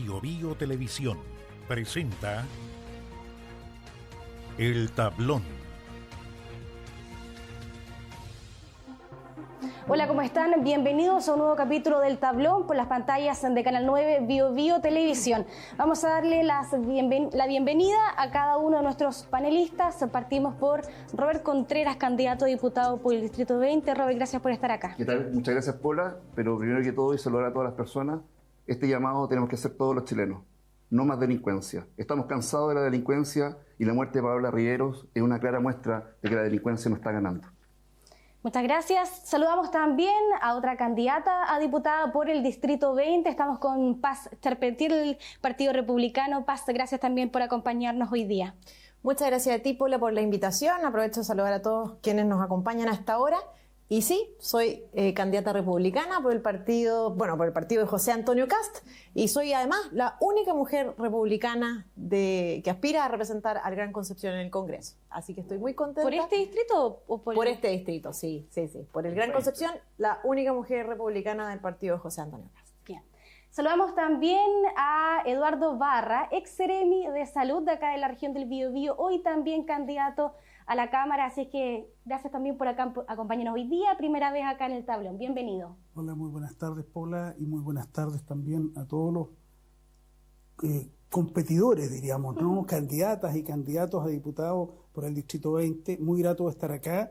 Bio Televisión presenta El Tablón. Hola, ¿cómo están? Bienvenidos a un nuevo capítulo del Tablón por las pantallas de Canal 9 Bio Televisión. Vamos a darle la bienvenida a cada uno de nuestros panelistas. Partimos por Robert Contreras, candidato a diputado por el Distrito 20. Robert, gracias por estar acá. ¿Qué tal? Muchas gracias, Paula. Pero primero que todo, y saludar a todas las personas, este llamado tenemos que hacer todos los chilenos. No más delincuencia. Estamos cansados de la delincuencia y la muerte de Paola Riveros es una clara muestra de que la delincuencia no está ganando. Muchas gracias. Saludamos también a otra candidata a diputada por el Distrito 20. Estamos con Paz Charpentier, del Partido Republicano. Paz, gracias también por acompañarnos hoy día. Muchas gracias a ti, Paula, por la invitación. Aprovecho de saludar a todos quienes nos acompañan a esta hora. Y sí, soy candidata republicana por el partido de José Antonio Kast, y soy además la única mujer republicana que aspira a representar al Gran Concepción en el Congreso. Así que estoy muy contenta. ¿Por este distrito o por este distrito? Sí. Por el Gran Concepción, la única mujer republicana del partido de José Antonio Kast. Bien. Saludamos también a Eduardo Barra, ex seremi de salud de acá de la región del Biobío, hoy también candidato a la Cámara, así que gracias también por acompañarnos hoy día, primera vez acá en el Tablón. Bienvenido. Hola, muy buenas tardes, Paula, y muy buenas tardes también a todos los competidores, diríamos, ¿no? Candidatas y candidatos a diputados por el Distrito 20. Muy grato de estar acá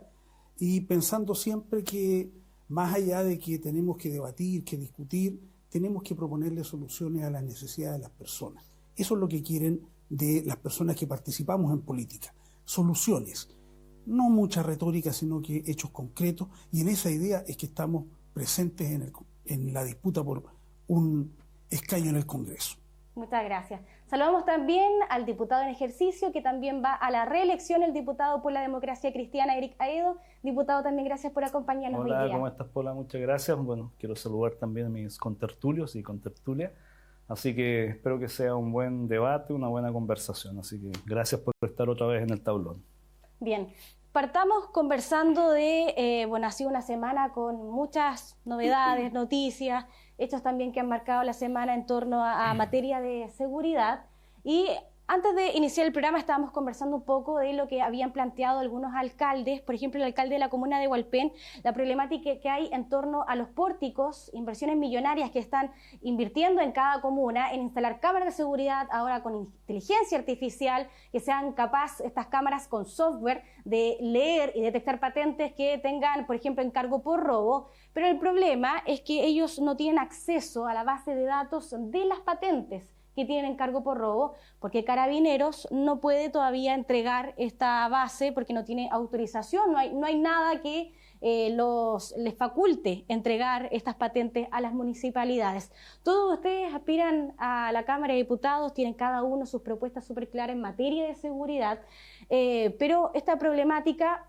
y pensando siempre que más allá de que tenemos que debatir, que discutir, tenemos que proponerle soluciones a las necesidades de las personas. Eso es lo que quieren de las personas que participamos en política. Soluciones, no mucha retórica, sino que hechos concretos, y en esa idea es que estamos presentes en la disputa por un escaño en el Congreso. Muchas gracias. Saludamos también al diputado en ejercicio, que también va a la reelección, el diputado por la Democracia Cristiana, Eric Aedo. Diputado, también gracias por acompañarnos hoy día. Hola, ¿cómo estás, Paula? Muchas gracias. Bueno, quiero saludar también a mis contertulios y contertulias. Así que espero que sea un buen debate, una buena conversación. Así que gracias por estar otra vez en el tablón. Bien, partamos conversando ha sido una semana con muchas novedades, noticias, hechos también que han marcado la semana en torno a materia de seguridad. Y antes de iniciar el programa estábamos conversando un poco de lo que habían planteado algunos alcaldes, por ejemplo el alcalde de la comuna de Hualpén, la problemática que hay en torno a los pórticos, inversiones millonarias que están invirtiendo en cada comuna en instalar cámaras de seguridad ahora con inteligencia artificial, que sean capaces estas cámaras con software de leer y detectar patentes que tengan, por ejemplo, encargo por robo. Pero el problema es que ellos no tienen acceso a la base de datos de las patentes que tienen encargo por robo, porque Carabineros no puede todavía entregar esta base porque no tiene autorización, no hay nada que les faculte entregar estas patentes a las municipalidades. Todos ustedes aspiran a la Cámara de Diputados, tienen cada uno sus propuestas súper claras en materia de seguridad, pero esta problemática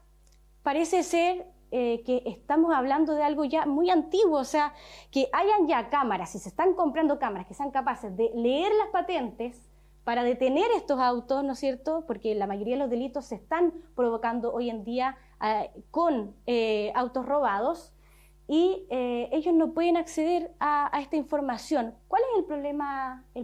parece ser que estamos hablando de algo ya muy antiguo, o sea, que hayan ya cámaras, si se están comprando cámaras que sean capaces de leer las patentes para detener estos autos, ¿no es cierto? Porque la mayoría de los delitos se están provocando hoy en día con autos robados, y ellos no pueden acceder a esta información. ¿Cuál es el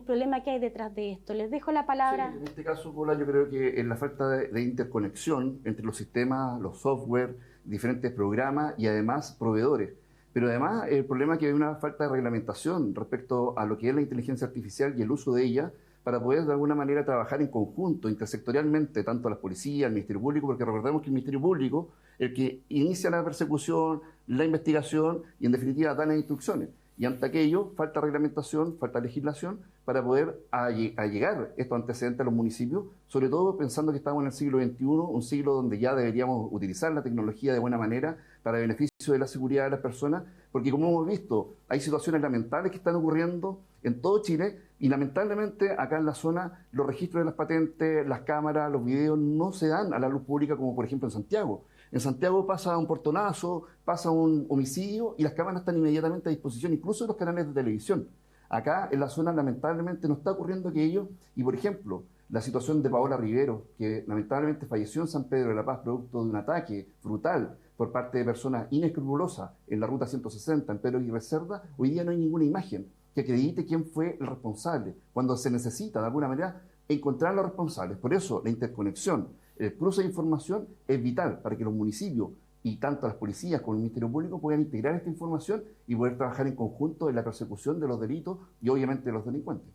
problema que hay detrás de esto? Les dejo la palabra. Sí, en este caso, Paula, yo creo que es la falta de interconexión entre los sistemas, los software, diferentes programas y además proveedores. Pero además el problema es que hay una falta de reglamentación respecto a lo que es la inteligencia artificial y el uso de ella para poder de alguna manera trabajar en conjunto, intersectorialmente, tanto las policías, el Ministerio Público, porque recordemos que el Ministerio Público es el que inicia la persecución, la investigación y en definitiva da las instrucciones. Y ante aquello falta reglamentación, falta legislación para poder allegar estos antecedentes a los municipios, sobre todo pensando que estamos en el siglo XXI, un siglo donde ya deberíamos utilizar la tecnología de buena manera para beneficio de la seguridad de las personas, porque como hemos visto, hay situaciones lamentables que están ocurriendo en todo Chile y lamentablemente acá en la zona los registros de las patentes, las cámaras, los videos no se dan a la luz pública como por ejemplo en Santiago. En Santiago pasa un portonazo, pasa un homicidio y las cámaras están inmediatamente a disposición, incluso de los canales de televisión. Acá en la zona lamentablemente no está ocurriendo aquello y, por ejemplo, la situación de Paola Riveros, que lamentablemente falleció en San Pedro de la Paz producto de un ataque brutal por parte de personas inescrupulosas en la ruta 160 en Pedro Aguirre Cerda, hoy día no hay ninguna imagen. que acredite quién fue el responsable, cuando se necesita de alguna manera encontrar a los responsables. Por eso la interconexión, el cruce de información es vital para que los municipios y tanto las policías como el Ministerio Público puedan integrar esta información y poder trabajar en conjunto en la persecución de los delitos y obviamente de los delincuentes.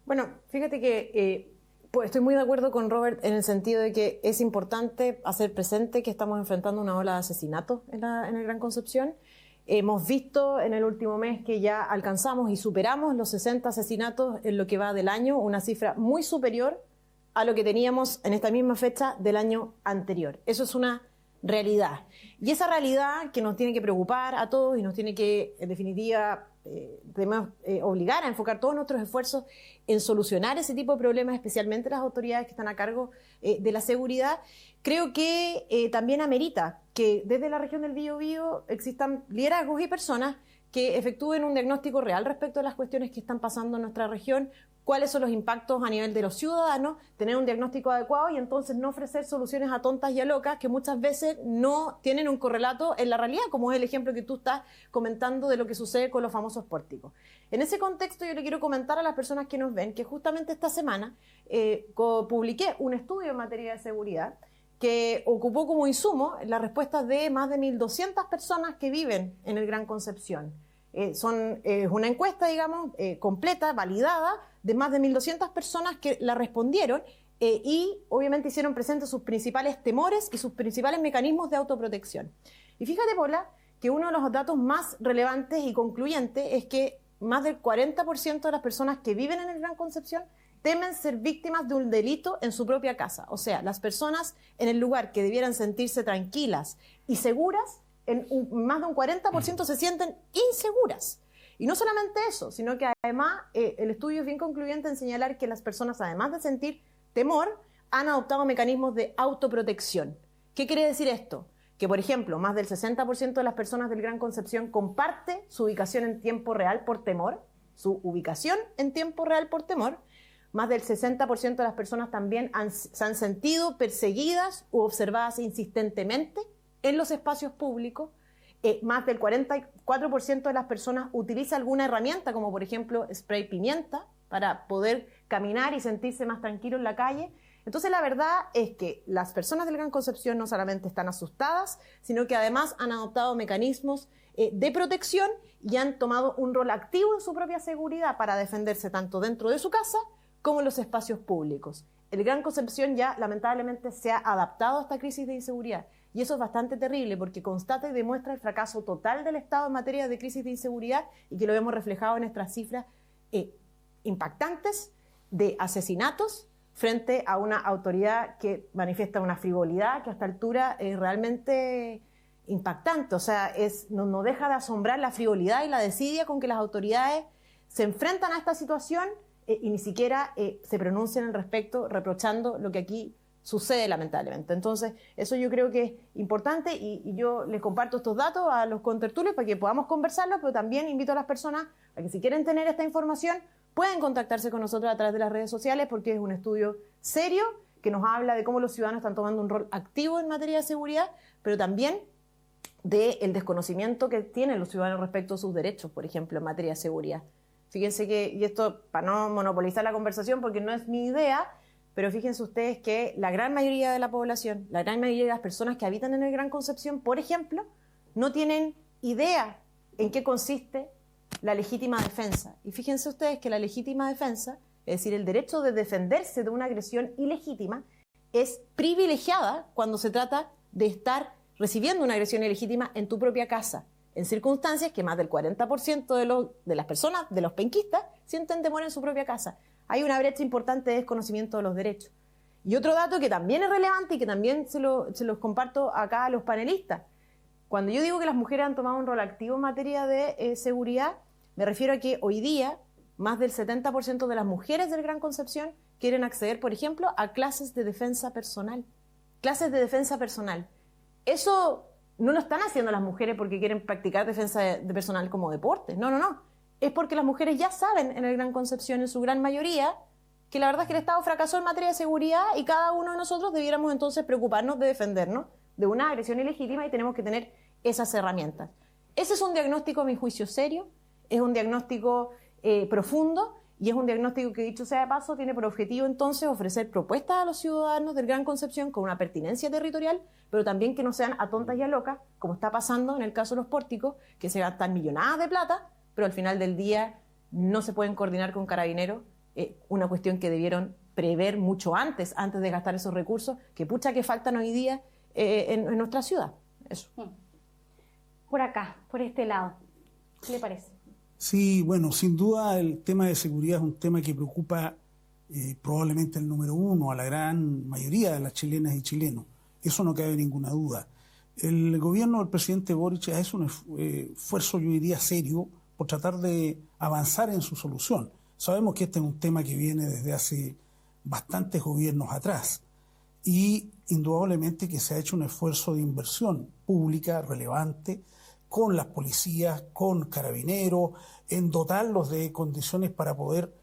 Bueno, fíjate que pues estoy muy de acuerdo con Robert en el sentido de que es importante hacer presente que estamos enfrentando una ola de asesinatos en el Gran Concepción. Hemos visto en el último mes que ya alcanzamos y superamos los 60 asesinatos en lo que va del año, una cifra muy superior a lo que teníamos en esta misma fecha del año anterior. Eso es una realidad. Y esa realidad que nos tiene que preocupar a todos y nos tiene que, en definitiva, obligar a enfocar todos nuestros esfuerzos en solucionar ese tipo de problemas, especialmente las autoridades que están a cargo de la seguridad, creo que también amerita que desde la región del Biobío existan liderazgos y personas que efectúen un diagnóstico real respecto a las cuestiones que están pasando en nuestra región, cuáles son los impactos a nivel de los ciudadanos, tener un diagnóstico adecuado y entonces no ofrecer soluciones a tontas y a locas que muchas veces no tienen un correlato en la realidad, como es el ejemplo que tú estás comentando de lo que sucede con los famosos pórticos. En ese contexto yo le quiero comentar a las personas que nos ven que justamente esta semana publiqué un estudio en materia de seguridad que ocupó como insumo las respuestas de más de 1.200 personas que viven en el Gran Concepción. Es una encuesta, digamos, completa, validada, de más de 1.200 personas que la respondieron y obviamente hicieron presentes sus principales temores y sus principales mecanismos de autoprotección. Y fíjate, Paula, que uno de los datos más relevantes y concluyentes es que más del 40% de las personas que viven en el Gran Concepción temen ser víctimas de un delito en su propia casa. O sea, las personas en el lugar que debieran sentirse tranquilas y seguras, más de un 40% se sienten inseguras. Y no solamente eso, sino que además el estudio es bien concluyente en señalar que las personas, además de sentir temor, han adoptado mecanismos de autoprotección. ¿Qué quiere decir esto? Que, por ejemplo, más del 60% de las personas del Gran Concepción comparte su ubicación en tiempo real por temor, Más del 60% de las personas también se han sentido perseguidas u observadas insistentemente en los espacios públicos. Más del 44% de las personas utiliza alguna herramienta, como por ejemplo spray pimienta, para poder caminar y sentirse más tranquilo en la calle. Entonces la verdad es que las personas del Gran Concepción no solamente están asustadas, sino que además han adoptado mecanismos de protección y han tomado un rol activo en su propia seguridad para defenderse tanto dentro de su casa como en los espacios públicos. El Gran Concepción ya lamentablemente se ha adaptado a esta crisis de inseguridad y eso es bastante terrible porque constata y demuestra el fracaso total del Estado en materia de crisis de inseguridad y que lo vemos reflejado en nuestras cifras impactantes de asesinatos frente a una autoridad que manifiesta una frivolidad que a esta altura es realmente impactante. O sea, no deja de asombrar la frivolidad y la desidia con que las autoridades se enfrentan a esta situación y ni siquiera se pronuncian al respecto, reprochando lo que aquí sucede lamentablemente. Entonces, eso yo creo que es importante y yo les comparto estos datos a los contertulios para que podamos conversarlos, pero también invito a las personas a que si quieren tener esta información pueden contactarse con nosotros a través de las redes sociales porque es un estudio serio que nos habla de cómo los ciudadanos están tomando un rol activo en materia de seguridad, pero también del desconocimiento que tienen los ciudadanos respecto a sus derechos, por ejemplo, en materia de seguridad. Fíjense que, y esto para no monopolizar la conversación porque no es mi idea, pero fíjense ustedes que la gran mayoría de la población, la gran mayoría de las personas que habitan en el Gran Concepción, por ejemplo, no tienen idea en qué consiste la legítima defensa. Y fíjense ustedes que la legítima defensa, es decir, el derecho de defenderse de una agresión ilegítima, es privilegiada cuando se trata de estar recibiendo una agresión ilegítima en tu propia casa, en circunstancias que más del 40% de las personas, de los penquistas, sienten temor en su propia casa. Hay una brecha importante de desconocimiento de los derechos. Y otro dato que también es relevante y que también se los comparto acá a los panelistas. Cuando yo digo que las mujeres han tomado un rol activo en materia de seguridad, me refiero a que hoy día más del 70% de las mujeres del Gran Concepción quieren acceder, por ejemplo, a clases de defensa personal. Clases de defensa personal. Eso no lo están haciendo las mujeres porque quieren practicar defensa de personal como deporte. No. Es porque las mujeres ya saben en el Gran Concepción, en su gran mayoría, que la verdad es que el Estado fracasó en materia de seguridad y cada uno de nosotros debiéramos entonces preocuparnos de defendernos de una agresión ilegítima y tenemos que tener esas herramientas. Ese es un diagnóstico, a mi juicio, serio. es un diagnóstico profundo y es un diagnóstico que, dicho sea de paso, tiene por objetivo entonces ofrecer propuestas a los ciudadanos del Gran Concepción con una pertinencia territorial, pero también que no sean a tontas y a locas, como está pasando en el caso de los pórticos, que se gastan millonadas de plata, pero al final del día no se pueden coordinar con Carabineros, una cuestión que debieron prever mucho antes de gastar esos recursos, que pucha que faltan hoy día en nuestra ciudad. Eso. Por acá, por este lado, ¿qué le parece? Sí, bueno, sin duda el tema de seguridad es un tema que preocupa probablemente el número uno a la gran mayoría de las chilenas y chilenos. Eso no cabe ninguna duda. El gobierno del presidente Boric hace un esfuerzo, yo diría, serio por tratar de avanzar en su solución. Sabemos que este es un tema que viene desde hace bastantes gobiernos atrás y indudablemente que se ha hecho un esfuerzo de inversión pública relevante con las policías, con Carabineros, en dotarlos de condiciones para poder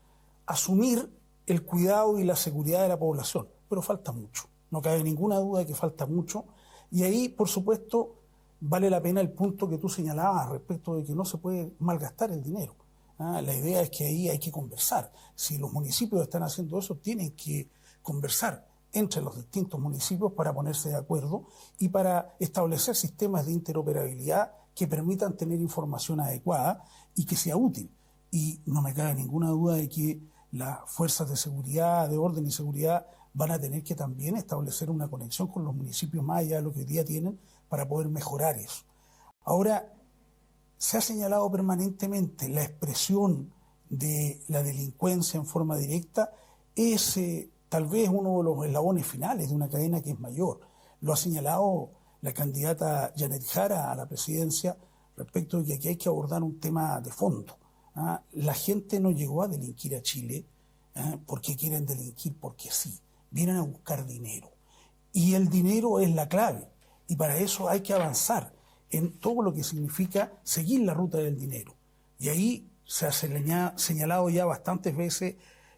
asumir el cuidado y la seguridad de la población. Pero falta mucho, no cabe ninguna duda de que falta mucho. Y ahí, por supuesto, vale la pena el punto que tú señalabas respecto de que no se puede malgastar el dinero. La idea es que ahí hay que conversar. Si los municipios están haciendo eso, tienen que conversar entre los distintos municipios para ponerse de acuerdo y para establecer sistemas de interoperabilidad que permitan tener información adecuada y que sea útil. Y no me cabe ninguna duda de que las fuerzas de seguridad, de orden y seguridad, van a tener que también establecer una conexión con los municipios más allá de lo que hoy día tienen para poder mejorar eso. Ahora, se ha señalado permanentemente la expresión de la delincuencia en forma directa es tal vez uno de los eslabones finales de una cadena que es mayor. Lo ha señalado la candidata Janet Jara a la presidencia respecto de que aquí hay que abordar un tema de fondo. La gente no llegó a delinquir a Chile porque quieren delinquir porque sí. Vienen a buscar dinero. Y el dinero es la clave. Y para eso hay que avanzar en todo lo que significa seguir la ruta del dinero. Y ahí se ha señalado ya bastantes veces,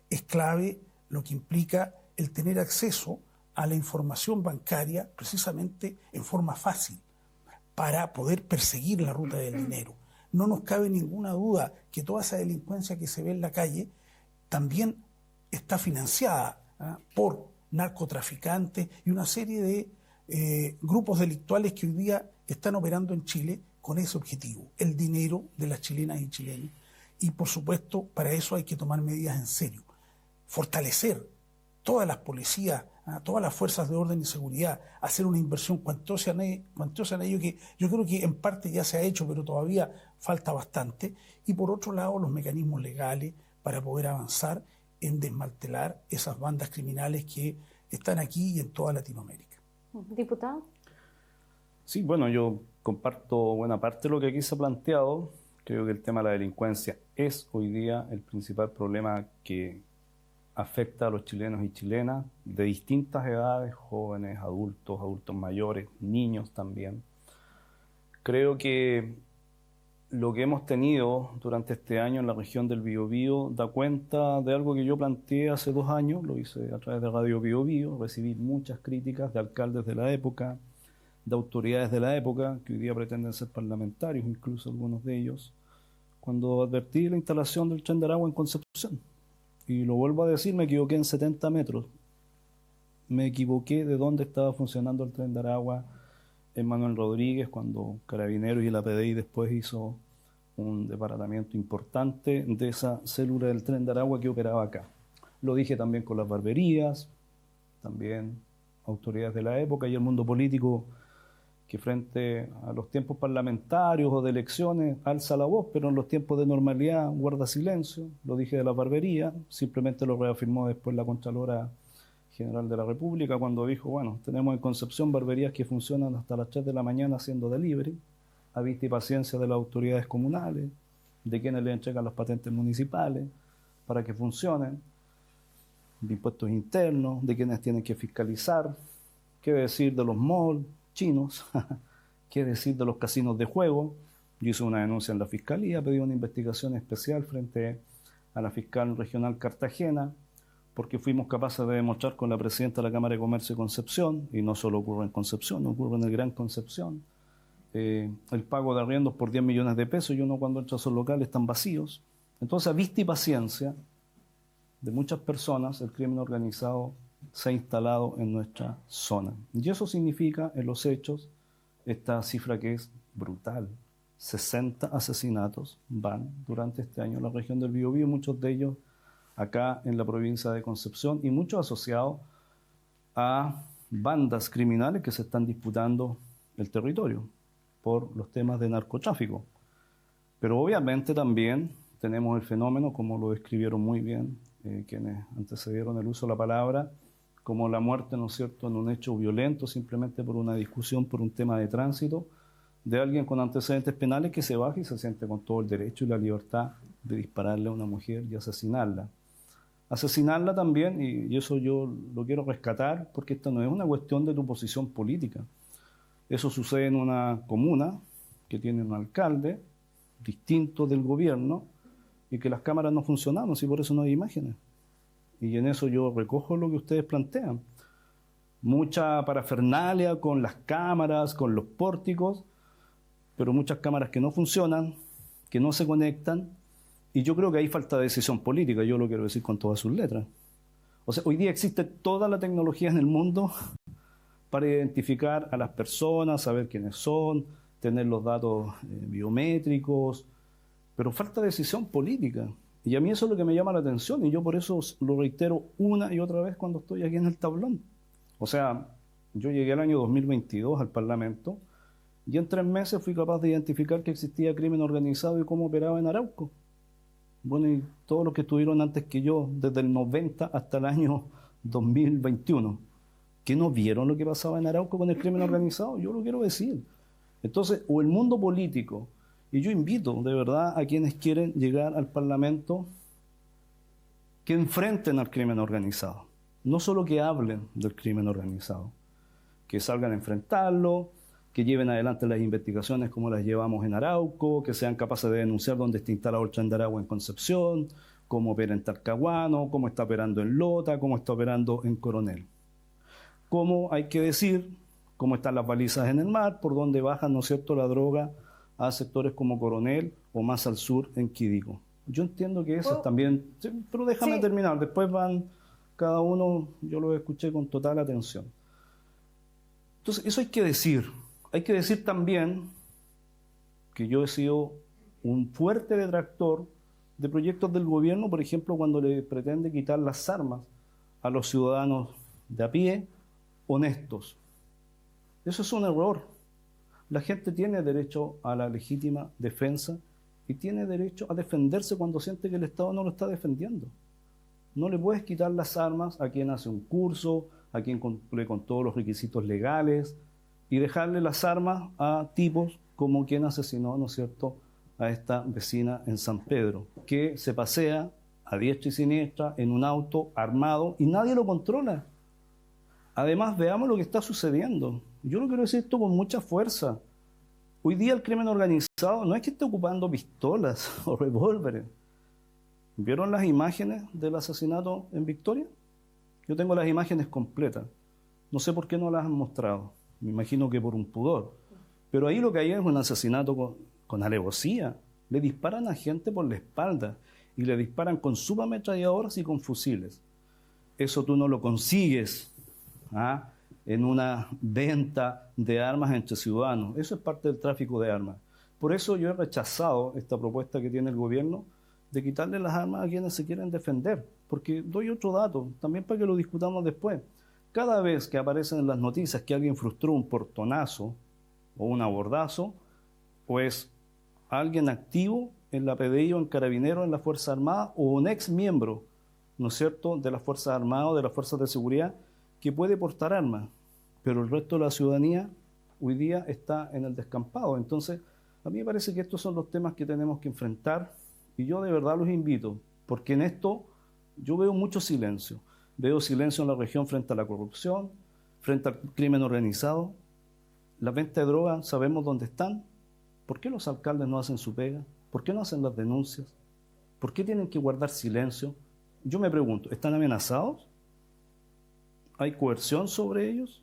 es clave lo que implica el tener acceso a la información bancaria precisamente en forma fácil para poder perseguir la ruta del dinero. No nos cabe ninguna duda que toda esa delincuencia que se ve en la calle también está financiada por narcotraficantes y una serie de grupos delictuales que hoy día están operando en Chile con ese objetivo, el dinero de las chilenas y chilenos. Y por supuesto, para eso hay que tomar medidas en serio. Fortalecer todas las policías, todas las fuerzas de orden y seguridad, hacer una inversión cuantiosa en ello, que yo creo que en parte ya se ha hecho, pero todavía falta bastante. Y por otro lado, los mecanismos legales para poder avanzar en desmantelar esas bandas criminales que están aquí y en toda Latinoamérica. Diputado. Sí, bueno, yo comparto buena parte de lo que aquí se ha planteado. Creo que el tema de la delincuencia es hoy día el principal problema que afecta a los chilenos y chilenas de distintas edades, jóvenes, adultos mayores, niños también. Creo que lo que hemos tenido durante este año en la región del Biobío da cuenta de algo que yo planteé hace 2 años, lo hice a través de Radio Biobío, recibí muchas críticas de alcaldes de la época, de autoridades de la época, que hoy día pretenden ser parlamentarios, incluso algunos de ellos, cuando advertí la instalación del tren de Aragua en Concepción. Y lo vuelvo a decir, me equivoqué en 70 metros. Me equivoqué de dónde estaba funcionando el tren de Aragua en Manuel Rodríguez, cuando Carabineros y la PDI después hizo un desbaratamiento importante de esa célula del tren de Aragua que operaba acá. Lo dije también con las barberías, también autoridades de la época y el mundo político que frente a los tiempos parlamentarios o de elecciones alza la voz, pero en los tiempos de normalidad guarda silencio. Lo dije de la barbería, simplemente lo reafirmó después la Contralora General de la República cuando dijo, bueno, tenemos en Concepción barberías que funcionan hasta las 3 de la mañana haciendo delivery, a vista y paciencia de las autoridades comunales, de quienes le entregan las patentes municipales para que funcionen, de impuestos internos, de quienes tienen que fiscalizar, qué decir de los malls chinos, qué decir de los casinos de juego. Yo hice una denuncia en la Fiscalía, pedí una investigación especial frente a la fiscal regional Cartagena, porque fuimos capaces de demostrar con la presidenta de la Cámara de Comercio de Concepción, y no solo ocurre en Concepción, ocurre en el Gran Concepción, el pago de arriendos por 10 millones de pesos y uno cuando entra a esos locales están vacíos. Entonces, a vista y paciencia de muchas personas, el crimen organizado se ha instalado en nuestra zona. Y eso significa, en los hechos, esta cifra que es brutal. 60 asesinatos van durante este año en la región del Biobío, muchos de ellos acá en la provincia de Concepción, y muchos asociados a bandas criminales que se están disputando el territorio por los temas de narcotráfico. Pero obviamente también tenemos el fenómeno, como lo describieron muy bien quienes antecedieron el uso de la palabra, como la muerte, ¿no es cierto?, en un hecho violento, simplemente por una discusión, por un tema de tránsito, de alguien con antecedentes penales que se baja y se siente con todo el derecho y la libertad de dispararle a una mujer y asesinarla. Asesinarla también, y eso yo lo quiero rescatar, porque esto no es una cuestión de tu posición política. Eso sucede en una comuna que tiene un alcalde distinto del gobierno y que las cámaras no funcionaban, y por eso no hay imágenes. Y en eso yo recojo lo que ustedes plantean. Mucha parafernalia con las cámaras, con los pórticos, pero muchas cámaras que no funcionan, que no se conectan, y yo creo que hay falta de decisión política, yo lo quiero decir con todas sus letras. O sea, hoy día existe toda la tecnología en el mundo para identificar a las personas, saber quiénes son, tener los datos biométricos, pero falta decisión política. Y a mí eso es lo que me llama la atención, y yo por eso lo reitero una y otra vez cuando estoy aquí en el tablón. O sea, yo llegué el año 2022 al Parlamento, y en 3 meses fui capaz de identificar que existía crimen organizado y cómo operaba en Arauco. Bueno, y todos los que estuvieron antes que yo, desde el 90 hasta el año 2021, ¿que no vieron lo que pasaba en Arauco con el crimen organizado? Yo lo quiero decir. Entonces, o el mundo político, y yo invito de verdad a quienes quieren llegar al Parlamento, que enfrenten al crimen organizado. No solo que hablen del crimen organizado, que salgan a enfrentarlo, que lleven adelante las investigaciones como las llevamos en Arauco, que sean capaces de denunciar dónde está instalado el Tren de Aragua en Concepción, cómo opera en Talcahuano, cómo está operando en Lota, cómo está operando en Coronel. Cómo, hay que decir, cómo están las balizas en el mar, por dónde bajan, ¿no es cierto?, la droga a sectores como Coronel o más al sur en Quirico. Yo entiendo que eso también, pero déjame terminar, después van cada uno, yo lo escuché con total atención. Entonces, eso hay que decir. Hay que decir también que yo he sido un fuerte detractor de proyectos del gobierno, por ejemplo, cuando le pretende quitar las armas a los ciudadanos de a pie, honestos. Eso es un error. La gente tiene derecho a la legítima defensa y tiene derecho a defenderse cuando siente que el Estado no lo está defendiendo. No le puedes quitar las armas a quien hace un curso, a quien cumple con todos los requisitos legales, y dejarle las armas a tipos como quien asesinó, ¿no es cierto?, a esta vecina en San Pedro, que se pasea a diestra y siniestra en un auto armado y nadie lo controla. Además, veamos lo que está sucediendo. Yo lo quiero decir esto con mucha fuerza. Hoy día el crimen organizado no es que esté ocupando pistolas o revólveres. ¿Vieron las imágenes del asesinato en Victoria? Yo tengo las imágenes completas. No sé por qué no las han mostrado. Me imagino que por un pudor. Pero ahí lo que hay es un asesinato con alevosía. Le disparan a gente por la espalda y le disparan con subametralladoras y con fusiles. Eso tú no lo consigues en una venta de armas entre ciudadanos. Eso es parte del tráfico de armas. Por eso yo he rechazado esta propuesta que tiene el gobierno de quitarle las armas a quienes se quieren defender. Porque doy otro dato, también para que lo discutamos después. Cada vez que aparecen en las noticias que alguien frustró un portonazo o un abordazo, o es alguien activo en la PDI o en Carabineros, en la Fuerza Armada, o un ex miembro, ¿no es cierto?, de las Fuerzas Armadas o de las Fuerzas de Seguridad, que puede portar armas, pero el resto de la ciudadanía hoy día está en el descampado. Entonces, a mí me parece que estos son los temas que tenemos que enfrentar, y yo de verdad los invito, porque en esto yo veo mucho silencio. Veo silencio en la región frente a la corrupción, frente al crimen organizado. La venta de drogas, sabemos dónde están. ¿Por qué los alcaldes no hacen su pega? ¿Por qué no hacen las denuncias? ¿Por qué tienen que guardar silencio? Yo me pregunto, ¿están amenazados? ¿Hay coerción sobre ellos?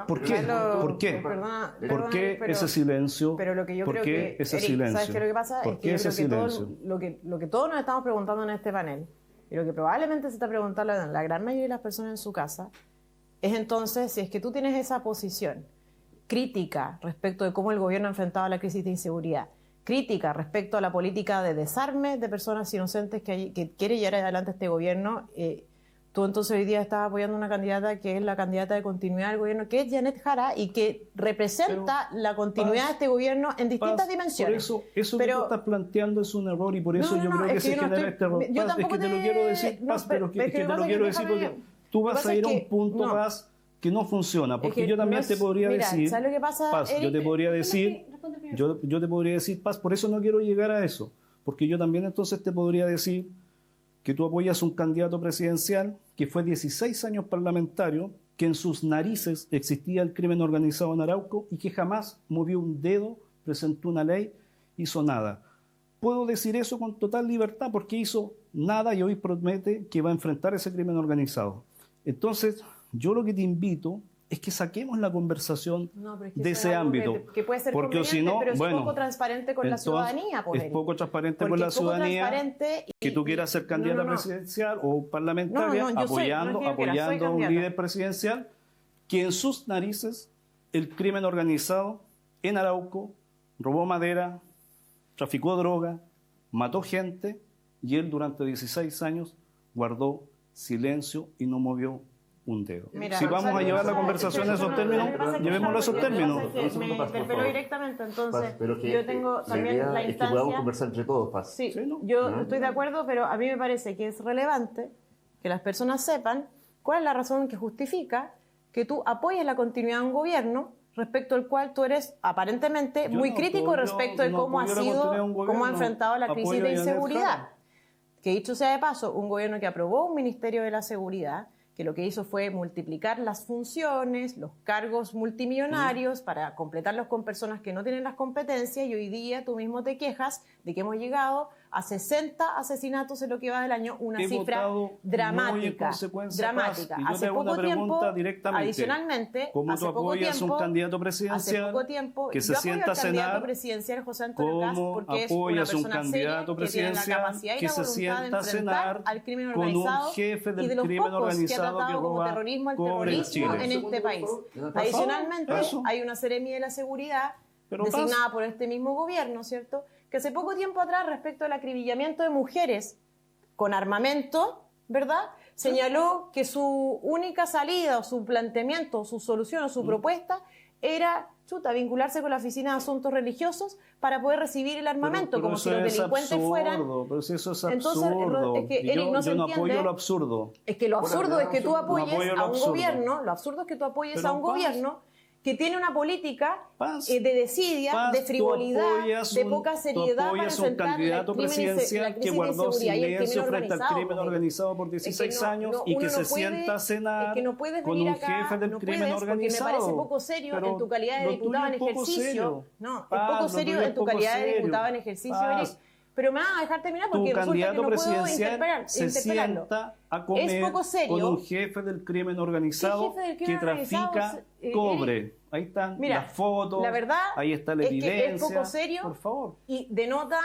¿Por qué? Carlos, ¿Por qué? perdona, ¿Por qué pero- ese silencio? Pero lo que yo ¿Por creo qué que, ese Eric, silencio? ¿sabes qué lo que pasa? ¿Por Es qué que ese yo creo que silencio? lo que todos nos estamos preguntando en este panel, y lo que probablemente se está preguntando la gran mayoría de las personas en su casa, es entonces, si es que tú tienes esa posición crítica respecto de cómo el gobierno ha enfrentado la crisis de inseguridad, crítica respecto a la política de desarme de personas inocentes que quiere llevar adelante este gobierno, tú entonces hoy día estás apoyando una candidata que es la candidata de continuidad del gobierno, que es Janet Jara, y que representa la continuidad de este gobierno en distintas dimensiones. Por eso que tú estás planteando es un error y por eso yo creo que se genera este error. Yo Paz, es que te lo quiero decir, Paz, pero es que te lo quiero decir porque tú vas a ir a un punto, Paz, que no funciona, porque yo también te podría decir, ¿sabes lo que pasa, Paz, Eric? yo te podría decir, yo te podría decir, Paz, por eso no quiero llegar a eso, porque yo también entonces te podría decir que tú apoyas un candidato presidencial que fue 16 años parlamentario, que en sus narices existía el crimen organizado en Arauco y que jamás movió un dedo, presentó una ley, hizo nada. Puedo decir eso con total libertad porque hizo nada y hoy promete que va a enfrentar ese crimen organizado. Entonces, yo lo que te invito es que saquemos la conversación de ese ámbito. Que puede ser porque si no, pero es bueno, poco transparente con la ciudadanía. Es poco transparente con la ciudadanía que tú quieras ser candidata presidencial o parlamentaria apoyando a un líder presidencial que en sus narices el crimen organizado en Arauco robó madera, traficó droga, mató gente y él durante 16 años guardó silencio y no movió un dedo. Mira, si vamos a llevar la conversación a esos términos, llevémoslo a esos términos. Me interpeló directamente, entonces Paz, pero que yo tengo también la es que podamos instancia... conversar entre todos, Paz. Sí, Sí, ¿no? yo estoy de acuerdo, pero a mí me parece que es relevante que las personas sepan cuál es la razón que justifica que tú apoyes la continuidad de un gobierno respecto al cual tú eres aparentemente Yo muy no crítico apoyo- respecto de no cómo ha apoyo la continuidad de un sido, cómo ha gobierno, enfrentado la crisis apoyo de a Janet inseguridad. Jara. Que dicho sea de paso, un gobierno que aprobó un Ministerio de la Seguridad, que lo que hizo fue multiplicar las funciones, los cargos multimillonarios para completarlos con personas que no tienen las competencias, y hoy día tú mismo te quejas de que hemos llegado a 60 asesinatos en lo que va del año, una He cifra votado muy en dramática. consecuencia, Dramática. Paz, y yo te Hace hago una poco tiempo, pregunta directamente. adicionalmente, ¿Cómo hace tú poco apoyas tiempo, un candidato hace presidencial poco tiempo, que se yo apoyo sienta a al candidato cenar? presidencial José Antonio Cast ¿Cómo porque es una apoyas un persona candidato seria que tiene la presidencial capacidad y que la se voluntad de sienta a enfrentar cenar al crimen con un organizado jefe del y de los crimen pocos que ha organizado tratado que como roba terrorismo el cobre en terrorismo Chile? en este país? Por Adicionalmente, eso. hay una seremia de la seguridad Pero designada por este mismo gobierno, ¿cierto? Que hace poco tiempo atrás, respecto al acribillamiento de mujeres con armamento, ¿verdad? Señaló que su única salida o su planteamiento, su solución o su propuesta era vincularse con la Oficina de Asuntos Religiosos para poder recibir el armamento, Pero como si los delincuentes fueran... Pero si eso es Entonces, absurdo. es que, Y Eric, no se yo no entiende. apoyo lo absurdo. Es que lo absurdo es que tú apoyes apoyo lo a un absurdo. gobierno, lo absurdo es que tú apoyes Pero a un Paz, gobierno que tiene una política Paz, de desidia, Paz, de tú frivolidad, apoyas de un- poca tú seriedad para apoyas un enfrentar candidato la crisis presidencial que guardó y el crimen silencio frente al organizado. crimen organizado por Es que 16 no- años no, y uno que no se puede- sienta a cenar es que no puedes con venir un acá, jefe del no crimen puedes, organizado. porque me parece poco serio Pero en tu calidad de lo diputada en tuyo es poco ejercicio. serio. No, es Paz, poco lo serio tuyo es en tu poco calidad de serio. diputada en ejercicio, Paz, Eric. Pero me vas a dejar terminar tu porque resulta que candidato no puedo presidencial se interpelarlo. sienta a comer Es poco serio. con un jefe del crimen organizado ¿Qué jefe del que crimen organizado? trafica cobre. Ahí están Mira, las fotos, la verdad ahí está la es que es evidencia. poco serio. Por favor. Y denota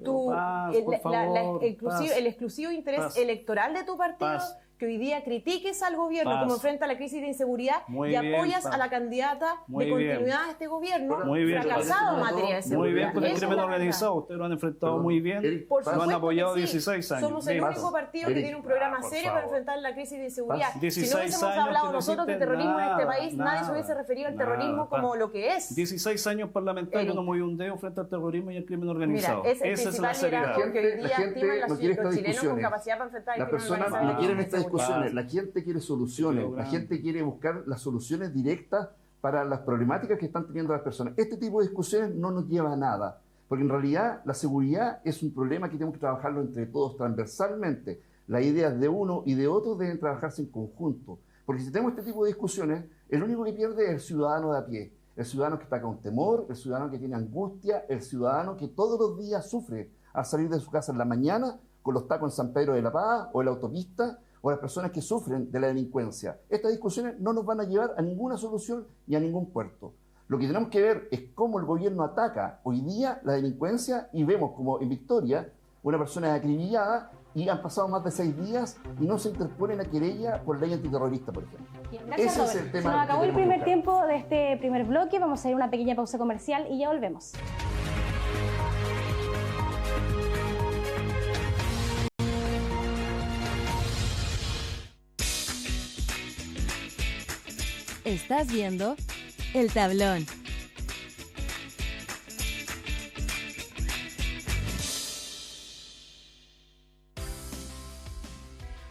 tu, Paz, el, por favor, Paz. el exclusivo interés Paz. electoral de tu partido, Paz. que hoy día critiques al gobierno Paz. como enfrenta la crisis de inseguridad Muy y bien, apoyas Paz. a la candidata Muy de bien. continuidad de este gobierno Muy bien. fracasado en materia de seguridad. Muy bien con el Esa es crimen la verdad. organizado. Ustedes lo han enfrentado Perdón, muy bien. Eric, Por Paz. Lo han supuesto apoyado que sí. 16 años. Somos el Bien. único partido que Eric, tiene un programa por serio favor. para enfrentar la crisis de inseguridad. Paz. Si no 16 hubiésemos años hablado que no nosotros de existe terrorismo en este nada, país, nadie se nada, hubiese referido al nada, terrorismo como Paz. lo que es. 16 años parlamentarios Eric. no movió un dedo frente al terrorismo y al crimen organizado. Mira, es el Esa es la principal seriedad. liderazgo que hoy La día gente estiman no quiere los estas chilenos con discusiones. capacidad para enfrentar el Las crimen personas organizado. no quieren estas Seguridad. discusiones, la gente quiere soluciones, la gente quiere buscar las soluciones directas para las problemáticas que están teniendo las personas. Este tipo de discusiones no nos lleva a nada, porque en realidad la seguridad es un problema que tenemos que trabajarlo entre todos transversalmente. Las ideas de uno y de otro deben trabajarse en conjunto, porque si tenemos este tipo de discusiones, el único que pierde es el ciudadano de a pie, el ciudadano que está con temor, el ciudadano que tiene angustia, el ciudadano que todos los días sufre al salir de su casa en la mañana con los tacos en San Pedro de la Paz o en la autopista o las personas que sufren de la delincuencia. Estas discusiones no nos van a llevar a ninguna solución y a ningún puerto. Lo que tenemos que ver es cómo el gobierno ataca hoy día la delincuencia y vemos como en Victoria una persona es acribillada y han pasado más de 6 días y no se interpone una querella por ley antiterrorista, por ejemplo. Bien, gracias, Robert. Se nos acabó el primer tiempo de este primer bloque. Vamos a ir a una pequeña pausa comercial y ya volvemos. Estás viendo El Tablón.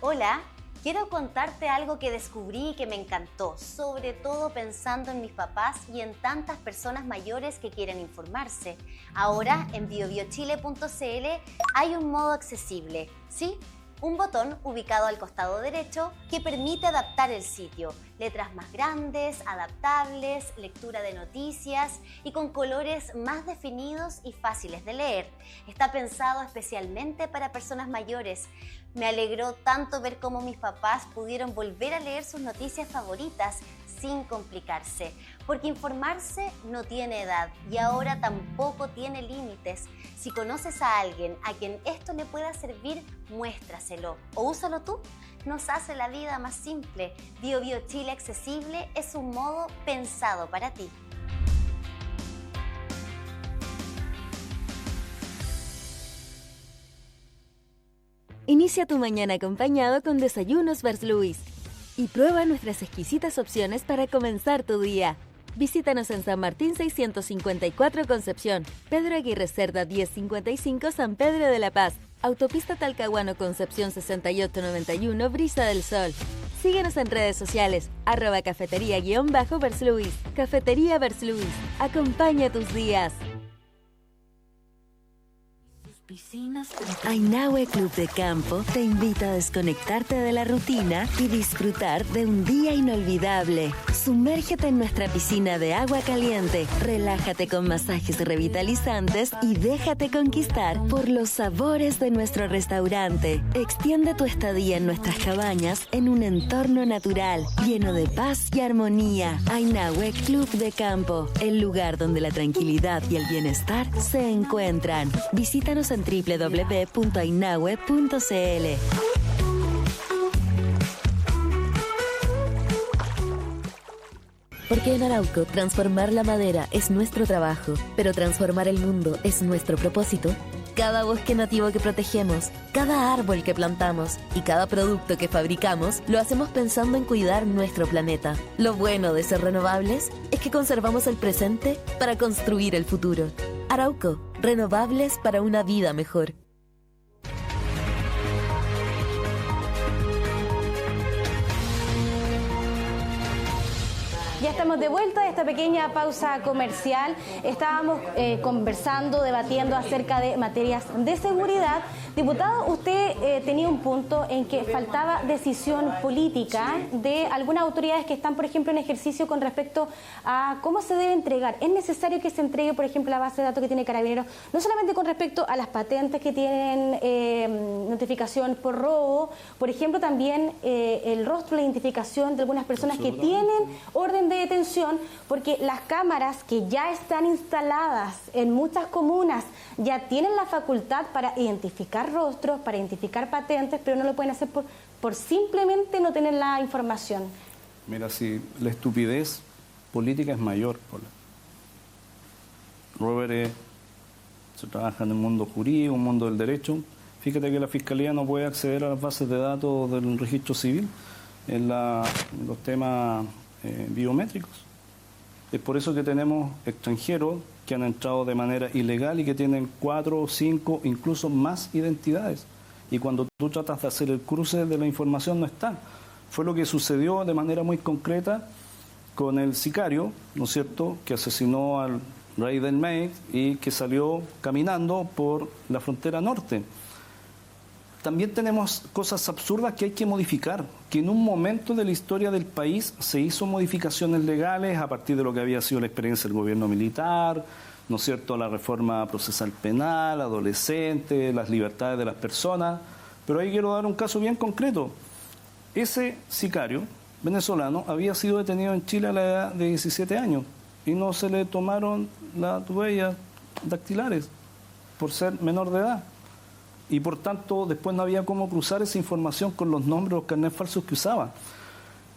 Hola, quiero contarte algo que descubrí y que me encantó, sobre todo pensando en mis papás y en tantas personas mayores que quieren informarse. Ahora en biobiochile.cl hay un modo accesible, ¿sí? Un botón ubicado al costado derecho que permite adaptar el sitio. Letras más grandes, adaptables, lectura de noticias y con colores más definidos y fáciles de leer. Está pensado especialmente para personas mayores. Me alegró tanto ver cómo mis papás pudieron volver a leer sus noticias favoritas sin complicarse, porque informarse no tiene edad y ahora tampoco tiene límites. Si conoces a alguien a quien esto le pueda servir, muéstraselo o úsalo tú. Nos hace la vida más simple. BioBioChile Accesible es un modo pensado para ti. Inicia tu mañana acompañado con desayunos Versluis y prueba nuestras exquisitas opciones para comenzar tu día. Visítanos en San Martín 654 Concepción, Pedro Aguirre Cerda 1055 San Pedro de la Paz, Autopista Talcahuano Concepción 6891 Brisa del Sol. Síguenos en redes sociales, @cafetería_Versluis. Cafetería Versluis, acompaña tus días. Ainahue Club de Campo te invita a desconectarte de la rutina y disfrutar de un día inolvidable. Sumérgete en nuestra piscina de agua caliente, relájate con masajes revitalizantes y déjate conquistar por los sabores de nuestro restaurante. Extiende tu estadía en nuestras cabañas en un entorno natural, lleno de paz y armonía. Ainahue Club de Campo, el lugar donde la tranquilidad y el bienestar se encuentran. Visítanos en www.ainahue.cl. Porque en Arauco transformar la madera es nuestro trabajo, pero transformar el mundo es nuestro propósito. Cada bosque nativo que protegemos, cada árbol que plantamos y cada producto que fabricamos lo hacemos pensando en cuidar nuestro planeta. Lo bueno de ser renovables es que conservamos el presente para construir el futuro. Arauco, renovables para una vida mejor. Ya estamos de vuelta de esta pequeña pausa comercial. Estábamos conversando, debatiendo acerca de materias de seguridad. Diputado, usted tenía un punto en que faltaba decisión política de algunas autoridades que están, por ejemplo, en ejercicio con respecto a cómo se debe entregar. ¿Es necesario que se entregue, por ejemplo, la base de datos que tiene Carabineros, no solamente con respecto a las patentes que tienen notificación por robo, por ejemplo, también el rostro, la identificación de algunas personas que tienen orden de detención, porque las cámaras que ya están instaladas en muchas comunas ya tienen la facultad para identificar rostros, para identificar patentes, pero no lo pueden hacer por simplemente no tener la información? Mira, si la estupidez política es mayor, Robert se trabaja en el mundo jurídico, un mundo del derecho. Fíjate que la Fiscalía no puede acceder a las bases de datos del registro civil en los temas biométricos. Es por eso que tenemos extranjeros que han entrado de manera ilegal y que tienen 4 o 5, incluso más identidades. Y cuando tú tratas de hacer el cruce de la información no está. Fue lo que sucedió de manera muy concreta con el sicario, ¿no es cierto?, que asesinó al rey del Maid y que salió caminando por la frontera norte. También tenemos cosas absurdas que hay que modificar, que en un momento de la historia del país se hizo modificaciones legales a partir de lo que había sido la experiencia del gobierno militar, ¿no es cierto?, la reforma procesal penal, adolescente, las libertades de las personas. Pero ahí quiero dar un caso bien concreto. ese sicario venezolano había sido detenido en Chile a la edad de 17 años y no se le tomaron las huellas dactilares por ser menor de edad. Y por tanto, después no había cómo cruzar esa información con los nombres, los carnets falsos que usaba.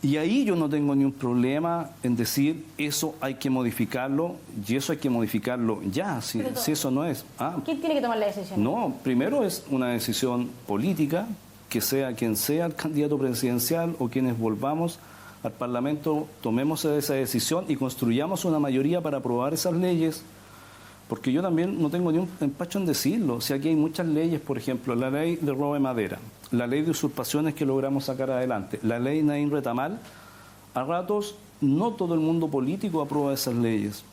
Y ahí yo no tengo ni un problema en decir eso hay que modificarlo y eso hay que modificarlo ya, si eso no es. ¿Quién tiene que tomar la decisión? No, primero es una decisión política, que sea quien sea el candidato presidencial o quienes volvamos al Parlamento, tomemos esa decisión y construyamos una mayoría para aprobar esas leyes, porque yo también no tengo ni un empacho en decirlo. Si aquí hay muchas leyes, por ejemplo, la ley de robo de madera, la ley de usurpaciones que logramos sacar adelante, la ley Naín Retamal, a ratos no todo el mundo político aprueba esas leyes.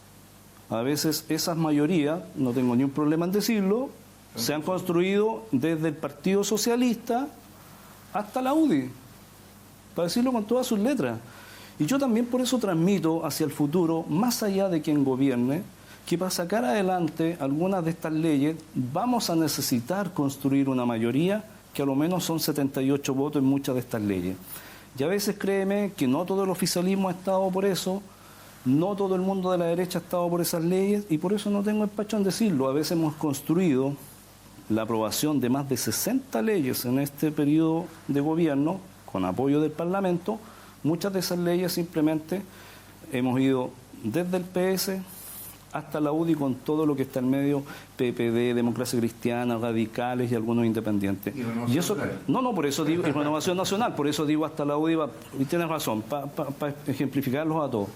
A veces esas mayorías, no tengo ni un problema en decirlo, se han construido desde el Partido Socialista hasta la UDI, para decirlo con todas sus letras. Y yo también por eso transmito hacia el futuro, más allá de quien gobierne, que para sacar adelante algunas de estas leyes vamos a necesitar construir una mayoría, que a lo menos son 78 votos en muchas de estas leyes. Y a veces créeme que no todo el oficialismo ha estado por eso, no todo el mundo de la derecha ha estado por esas leyes, y por eso no tengo empacho en decirlo. A veces hemos construido la aprobación de más de 60 leyes en este periodo de gobierno, con apoyo del Parlamento. Muchas de esas leyes simplemente hemos ido desde el PS hasta la UDI con todo lo que está en medio, PPD, Democracia Cristiana, radicales y algunos independientes. Y eso, no, por eso digo, y Renovación Nacional, por eso digo hasta la UDI, y tienes razón, para ejemplificarlos a todos.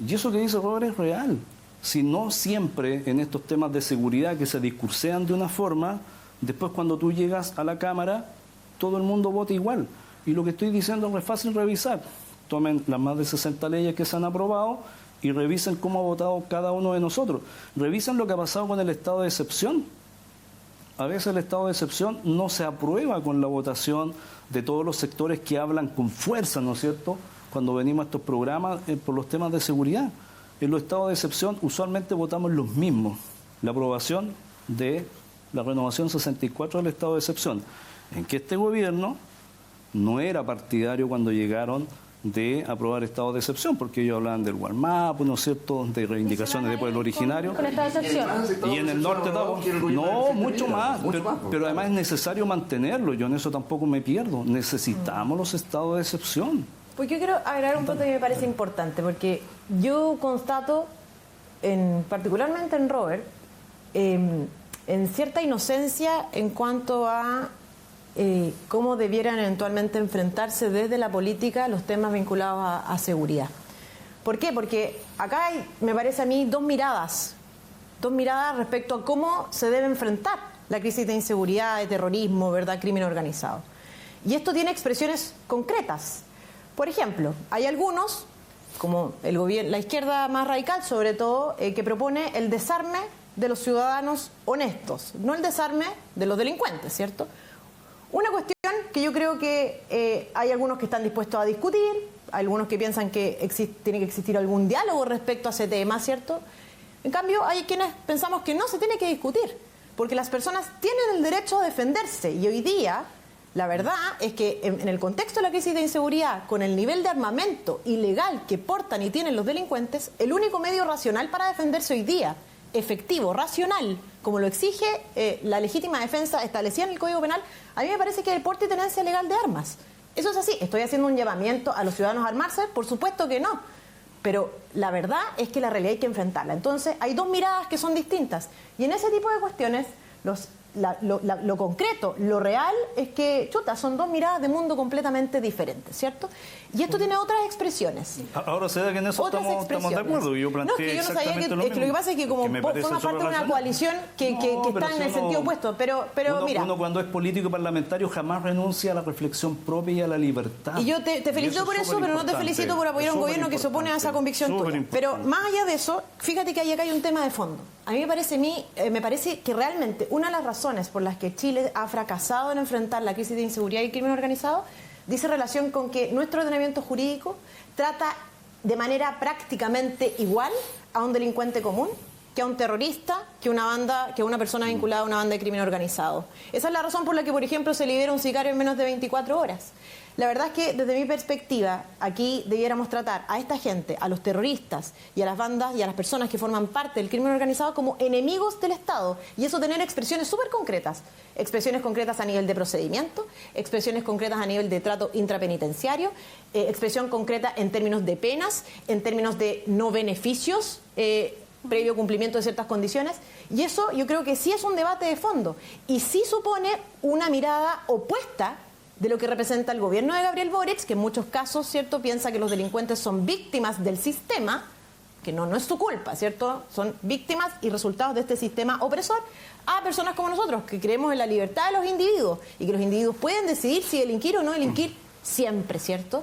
Y eso que dice Robert es real. Si no siempre en estos temas de seguridad que se discursean de una forma, después cuando tú llegas a la Cámara, todo el mundo vota igual. Y lo que estoy diciendo es fácil revisar. Tomen las más de 60 leyes que se han aprobado y revisen cómo ha votado cada uno de nosotros. Revisen lo que ha pasado con el estado de excepción. A veces el estado de excepción no se aprueba con la votación de todos los sectores que hablan con fuerza, ¿no es cierto?, cuando venimos a estos programas por los temas de seguridad. En los estados de excepción usualmente votamos los mismos. La aprobación de la renovación 64 del estado de excepción, en que este gobierno no era partidario cuando llegaron de aprobar estado de excepción, porque ellos hablaban del Walmart, ¿no es cierto?, de reivindicaciones de pueblo originario. Con estado de excepción. Y en el norte, no, mucho más, pero además es necesario mantenerlo. Yo en eso tampoco me pierdo. Necesitamos los estados de excepción. Pues yo quiero agregar un punto que me parece importante, porque yo constato, particularmente en Robert, en cierta inocencia en cuanto a cómo debieran eventualmente enfrentarse desde la política los temas vinculados a seguridad. ¿Por qué? Porque acá hay, me parece a mí, dos miradas respecto a cómo se debe enfrentar la crisis de inseguridad, de terrorismo, ¿verdad?, crimen organizado. Y esto tiene expresiones concretas. Por ejemplo, hay algunos, como el gobierno, la izquierda más radical sobre todo, que propone el desarme de los ciudadanos honestos, no el desarme de los delincuentes, ¿cierto? Una cuestión que yo creo que hay algunos que están dispuestos a discutir, algunos que piensan que tiene que existir algún diálogo respecto a ese tema, ¿cierto? En cambio, hay quienes pensamos que no se tiene que discutir, porque las personas tienen el derecho a defenderse, y hoy día la verdad es que en el contexto de la crisis de inseguridad, con el nivel de armamento ilegal que portan y tienen los delincuentes, el único medio racional para defenderse hoy día, efectivo, racional, como lo exige la legítima defensa establecida en el Código Penal, a mí me parece que es el porte y tenencia legal de armas. Eso es así. ¿Estoy haciendo un llamamiento a los ciudadanos a armarse? Por supuesto que no. Pero la verdad es que la realidad hay que enfrentarla. Entonces, hay dos miradas que son distintas. Y en ese tipo de cuestiones, lo concreto, lo real, es que, son dos miradas de mundo completamente diferentes, ¿cierto? Y esto tiene otras expresiones. Ahora se da que en eso estamos de acuerdo. Yo planteé no sabía que lo que pasa es que como forma parte de una coalición que está en el sentido opuesto, pero mira. Uno cuando es político y parlamentario jamás renuncia a la reflexión propia y a la libertad. Y yo te felicito por eso, pero no te felicito por apoyar a un gobierno que se opone a esa convicción tuya. Pero más allá de eso, fíjate que acá hay un tema de fondo. A mí me parece que realmente una de las razones por las que Chile ha fracasado en enfrentar la crisis de inseguridad y crimen organizado dice relación con que nuestro ordenamiento jurídico trata de manera prácticamente igual a un delincuente común que a un terrorista, que a una persona vinculada a una banda de crimen organizado. Esa es la razón por la que, por ejemplo, se libera un sicario en menos de 24 horas. La verdad es que, desde mi perspectiva, aquí debiéramos tratar a esta gente, a los terroristas y a las bandas y a las personas que forman parte del crimen organizado como enemigos del Estado. Y eso tener expresiones súper concretas. Expresiones concretas a nivel de procedimiento, expresiones concretas a nivel de trato intrapenitenciario, expresión concreta en términos de penas, en términos de no beneficios, previo cumplimiento de ciertas condiciones. Y eso yo creo que sí es un debate de fondo. Y sí supone una mirada opuesta de lo que representa el gobierno de Gabriel Boric, que en muchos casos, ¿cierto?, piensa que los delincuentes son víctimas del sistema, que no es su culpa, ¿cierto? Son víctimas y resultados de este sistema opresor, a personas como nosotros, que creemos en la libertad de los individuos y que los individuos pueden decidir si delinquir o no delinquir siempre, ¿cierto?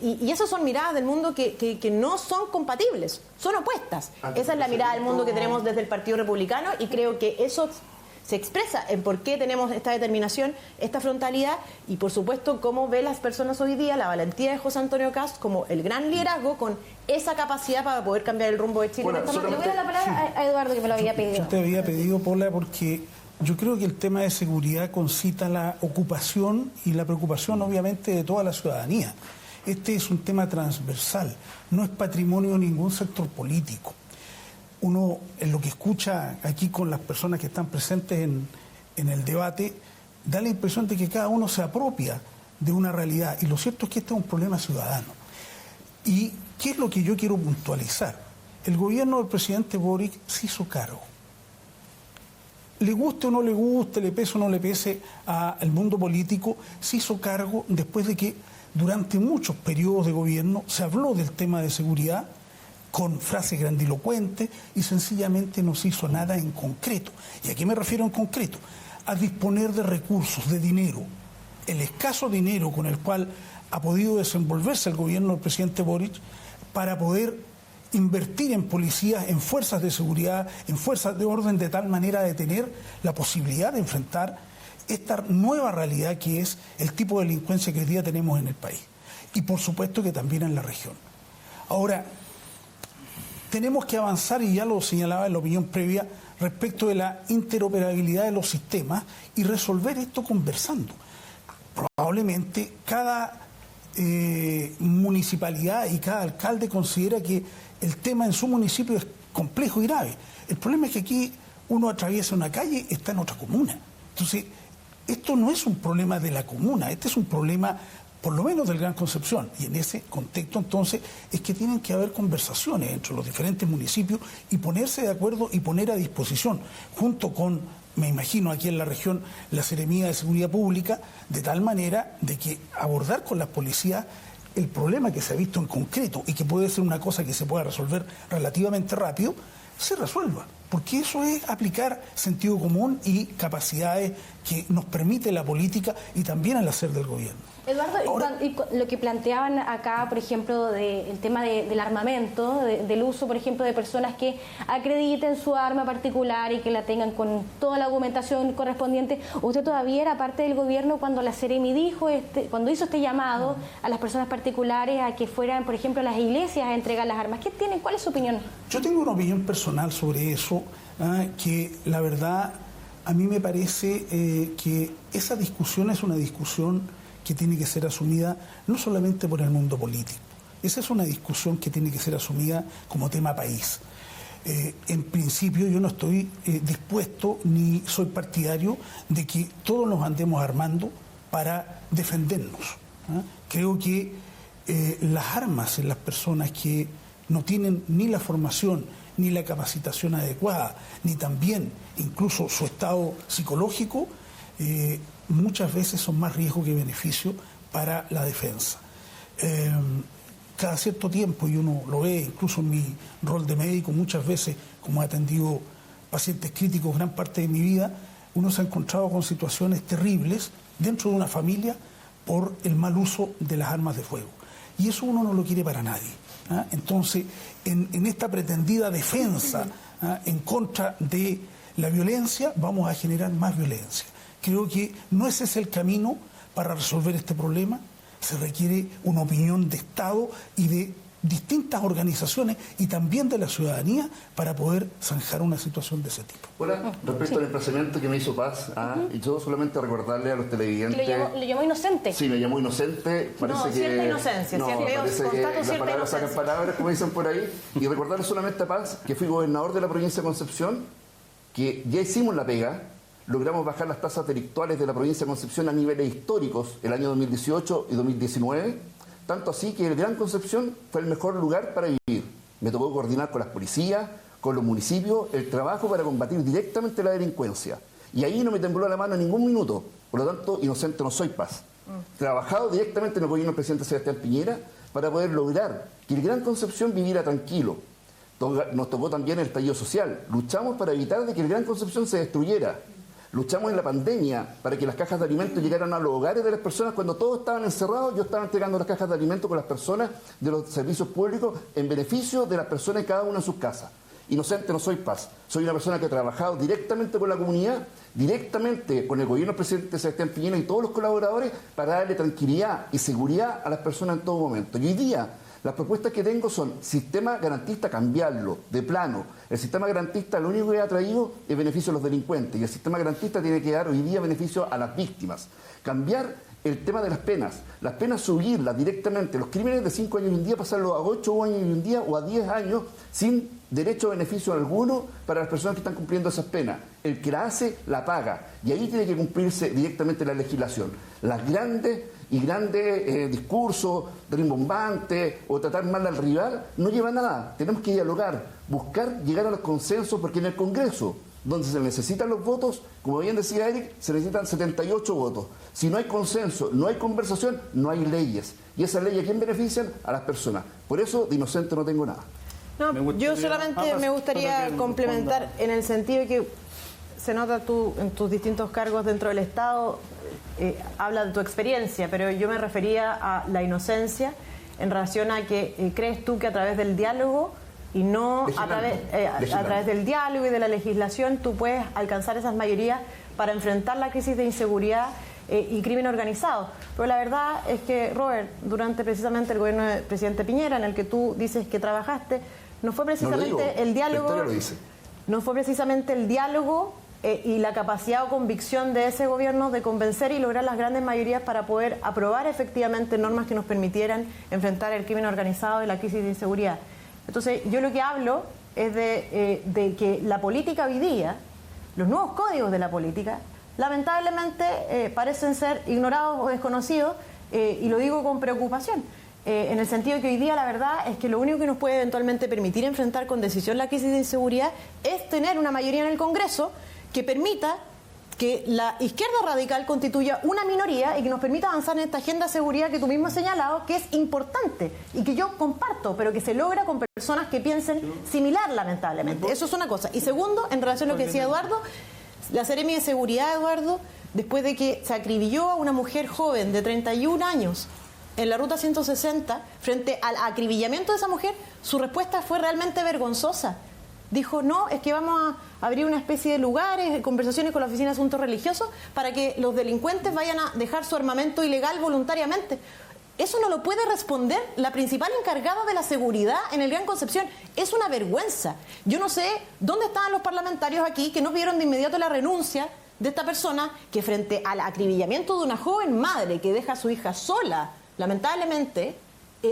Y esas son miradas del mundo que no son compatibles, son opuestas. Esa es la mirada del mundo que tenemos desde el Partido Republicano y creo que eso se expresa en por qué tenemos esta determinación, esta frontalidad y, por supuesto, cómo ve las personas hoy día la valentía de José Antonio Cast como el gran liderazgo con esa capacidad para poder cambiar el rumbo de Chile. Bueno, Le voy a dar la palabra a Eduardo, que me lo había pedido. Yo te había pedido, Paula, porque yo creo que el tema de seguridad concita la ocupación y la preocupación, obviamente, de toda la ciudadanía. Este es un tema transversal, no es patrimonio de ningún sector político. Uno, en lo que escucha aquí con las personas que están presentes en el debate, da la impresión de que cada uno se apropia de una realidad. Y lo cierto es que este es un problema ciudadano. ¿Y qué es lo que yo quiero puntualizar? El gobierno del presidente Boric se hizo cargo. Le guste o no le guste, le pese o no le pese al mundo político, se hizo cargo después de que durante muchos periodos de gobierno se habló del tema de seguridad con frases grandilocuentes y sencillamente no se hizo nada en concreto. ¿Y a qué me refiero en concreto? A disponer de recursos, de dinero. El escaso dinero con el cual ha podido desenvolverse el gobierno del presidente Boric para poder invertir en policías, en fuerzas de seguridad, en fuerzas de orden, de tal manera de tener la posibilidad de enfrentar esta nueva realidad que es el tipo de delincuencia que hoy día tenemos en el país. Y por supuesto que también en la región. Ahora, tenemos que avanzar, y ya lo señalaba en la opinión previa, respecto de la interoperabilidad de los sistemas y resolver esto conversando. Probablemente cada municipalidad y cada alcalde considera que el tema en su municipio es complejo y grave. El problema es que aquí uno atraviesa una calle, está en otra comuna. Entonces, esto no es un problema de la comuna, este es un problema por lo menos del Gran Concepción. Y en ese contexto, entonces, es que tienen que haber conversaciones entre los diferentes municipios y ponerse de acuerdo y poner a disposición, junto con, me imagino, aquí en la región, la Seremía de Seguridad Pública, de tal manera de que abordar con las policías el problema que se ha visto en concreto y que puede ser una cosa que se pueda resolver relativamente rápido, se resuelva. Porque eso es aplicar sentido común y capacidades que nos permite la política y también el hacer del gobierno. Eduardo, Ahora, y lo que planteaban acá, por ejemplo, el tema del armamento, del uso, por ejemplo, de personas que acrediten su arma particular y que la tengan con toda la documentación correspondiente. Usted todavía era parte del gobierno cuando la Seremi dijo, cuando hizo este llamado a las personas particulares a que fueran, por ejemplo, a las iglesias a entregar las armas. ¿Qué tienen? ¿Cuál es su opinión? Yo tengo una opinión personal sobre eso, que la verdad a mí me parece que esa discusión es una discusión que tiene que ser asumida no solamente por el mundo político. Esa es una discusión que tiene que ser asumida como tema país. En principio yo no estoy dispuesto ni soy partidario de que todos nos andemos armando para defendernos. Creo que las armas en las personas que no tienen ni la formación ni la capacitación adecuada, ni también incluso su estado psicológico, muchas veces son más riesgo que beneficio para la defensa. Cada cierto tiempo, y uno lo ve incluso en mi rol de médico, muchas veces, como he atendido pacientes críticos gran parte de mi vida, uno se ha encontrado con situaciones terribles dentro de una familia por el mal uso de las armas de fuego. Y eso uno no lo quiere para nadie. Entonces, en esta pretendida defensa en contra de la violencia, vamos a generar más violencia. Creo que no ese es el camino para resolver este problema. Se requiere una opinión de Estado y de distintas organizaciones y también de la ciudadanía para poder zanjar una situación de ese tipo. Hola, respecto al emplazamiento que me hizo Paz, y yo solamente recordarle a los televidentes... ¿Lo llamó inocente? Sí, me llamó inocente. Parece No, cierta inocencia, parece que las cierta palabras sacan inocencia. palabras, como dicen por ahí. Y recordarle solamente a Paz que fui gobernador de la provincia de Concepción, que ya hicimos la pega, logramos bajar las tasas delictuales de la provincia de Concepción a niveles históricos el año 2018 y 2019, tanto así que el Gran Concepción fue el mejor lugar para vivir. Me tocó coordinar con las policías, con los municipios, el trabajo para combatir directamente la delincuencia. Y ahí no me tembló la mano en ningún minuto, por lo tanto, inocente no soy, Paz. Trabajado directamente en el gobierno del presidente Sebastián Piñera para poder lograr que el Gran Concepción viviera tranquilo. Nos tocó también el estallido social. Luchamos para evitar de que el Gran Concepción se destruyera. Luchamos en la pandemia para que las cajas de alimentos llegaran a los hogares de las personas. Cuando todos estaban encerrados, yo estaba entregando las cajas de alimentos con las personas de los servicios públicos en beneficio de las personas cada una en sus casas. Inocente no soy, Paz. Soy una persona que ha trabajado directamente con la comunidad, directamente con el gobierno del presidente Sebastián Piñera y todos los colaboradores para darle tranquilidad y seguridad a las personas en todo momento. Y hoy día las propuestas que tengo son sistema garantista, cambiarlo de plano. El sistema garantista lo único que ha traído es beneficio a los delincuentes y el sistema garantista tiene que dar hoy día beneficio a las víctimas. Cambiar el tema de las penas subirlas directamente, los crímenes de 5 años y un día pasarlos a 8 años y un día o a 10 años sin derecho a beneficio alguno para las personas que están cumpliendo esas penas. El que la hace, la paga. Y ahí tiene que cumplirse directamente la legislación. Las grandes discursos rimbombantes o tratar mal al rival no lleva a nada. Tenemos que dialogar, buscar llegar a los consensos, porque en el Congreso, donde se necesitan los votos, como bien decía Eric, se necesitan 78 votos. Si no hay consenso, no hay conversación, no hay leyes. Y esas leyes, ¿a quién benefician? A las personas. Por eso, de inocente no tengo nada. No, yo solamente me gustaría complementar en el sentido de que se nota tú en tus distintos cargos dentro del Estado, habla de tu experiencia, pero yo me refería a la inocencia en relación a que crees tú que a través del diálogo y no a través del diálogo y de la legislación tú puedes alcanzar esas mayorías para enfrentar la crisis de inseguridad y crimen organizado. Pero la verdad es que, Robert, durante precisamente el gobierno del presidente Piñera, en el que tú dices que trabajaste, no fue precisamente el diálogo, no fue precisamente el diálogo y la capacidad o convicción de ese gobierno de convencer y lograr las grandes mayorías para poder aprobar efectivamente normas que nos permitieran enfrentar el crimen organizado y la crisis de inseguridad. Entonces, yo lo que hablo es de que la política hoy día, los nuevos códigos de la política, lamentablemente parecen ser ignorados o desconocidos, y lo digo con preocupación. En el sentido de que hoy día la verdad es que lo único que nos puede eventualmente permitir enfrentar con decisión la crisis de inseguridad es tener una mayoría en el Congreso que permita que la izquierda radical constituya una minoría y que nos permita avanzar en esta agenda de seguridad que tú mismo has señalado, que es importante y que yo comparto, pero que se logra con personas que piensen similar, lamentablemente. Eso es una cosa. Y segundo, en relación a lo que decía Eduardo, la Seremi de Seguridad, Eduardo, después de que se acribilló a una mujer joven de 31 años en la ruta 160, frente al acribillamiento de esa mujer, su respuesta fue realmente vergonzosa. Dijo, no, es que vamos a abrir una especie de lugares, conversaciones con la Oficina de Asuntos Religiosos, para que los delincuentes vayan a dejar su armamento ilegal voluntariamente. Eso no lo puede responder la principal encargada de la seguridad en el Gran Concepción. Es una vergüenza. Yo no sé dónde estaban los parlamentarios aquí que no pidieron de inmediato la renuncia de esta persona que frente al acribillamiento de una joven madre que deja a su hija sola, lamentablemente,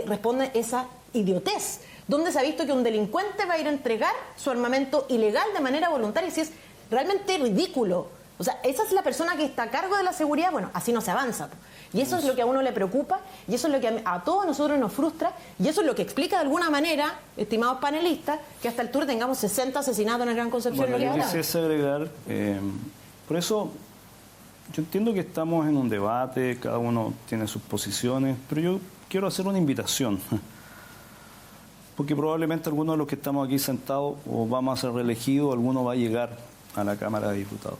responde esa idiotez. ¿Dónde se ha visto que un delincuente va a ir a entregar su armamento ilegal de manera voluntaria? Si es realmente ridículo. O sea, esa es la persona que está a cargo de la seguridad. Bueno, así no se avanza. Y eso es lo que a uno le preocupa, y eso es lo que a todos nosotros nos frustra, y eso es lo que explica de alguna manera, estimados panelistas, que hasta el altura tengamos 60 asesinatos en el Gran Concepción. Bueno, yo quisiese agregar, por eso yo entiendo que estamos en un debate, cada uno tiene sus posiciones, pero yo quiero hacer una invitación. Porque probablemente algunos de los que estamos aquí sentados o vamos a ser reelegidos, alguno va a llegar a la Cámara de Diputados.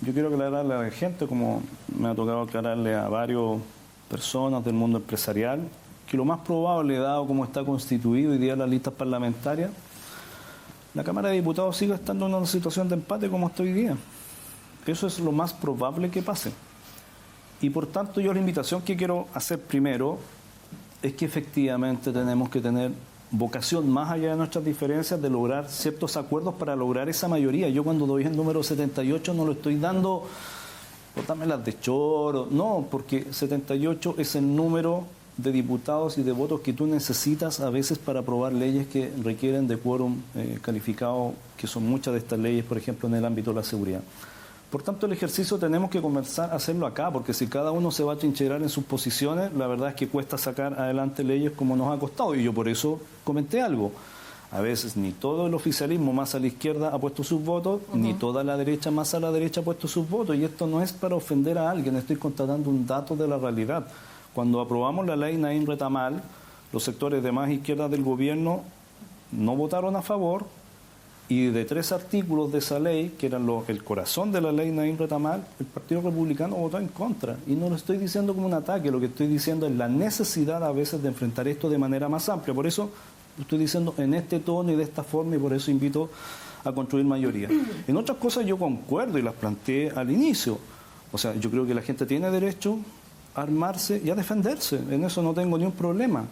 Yo quiero aclararle a la gente, como me ha tocado aclararle a varias personas del mundo empresarial, que lo más probable, dado como está constituido hoy día las listas parlamentarias, la Cámara de Diputados siga estando en una situación de empate como está hoy día. Eso es lo más probable que pase. Y por tanto, yo la invitación que quiero hacer primero es que efectivamente tenemos que tener vocación, más allá de nuestras diferencias, de lograr ciertos acuerdos para lograr esa mayoría. Yo cuando doy el número 78 no lo estoy dando, bótamelas de choro, no, porque 78 es el número de diputados y de votos que tú necesitas a veces para aprobar leyes que requieren de quórum calificado, que son muchas de estas leyes, por ejemplo, en el ámbito de la seguridad. Por tanto, el ejercicio tenemos que comenzar a hacerlo acá, porque si cada uno se va a trincherar en sus posiciones, la verdad es que cuesta sacar adelante leyes como nos ha costado. Y yo por eso comenté algo. A veces ni todo el oficialismo más a la izquierda ha puesto sus votos, ni toda la derecha más a la derecha ha puesto sus votos. Y esto no es para ofender a alguien, estoy constatando un dato de la realidad. Cuando aprobamos la ley Naim Retamal, los sectores de más izquierda del gobierno no votaron a favor, y de 3 artículos de esa ley, que eran el corazón de la ley Naim Retamal, el Partido Republicano votó en contra. Y no lo estoy diciendo como un ataque, lo que estoy diciendo es la necesidad a veces de enfrentar esto de manera más amplia. Por eso lo estoy diciendo en este tono y de esta forma, y por eso invito a construir mayoría. En otras cosas yo concuerdo y las planteé al inicio. O sea, yo creo que la gente tiene derecho a armarse y a defenderse. En eso no tengo ni un problema.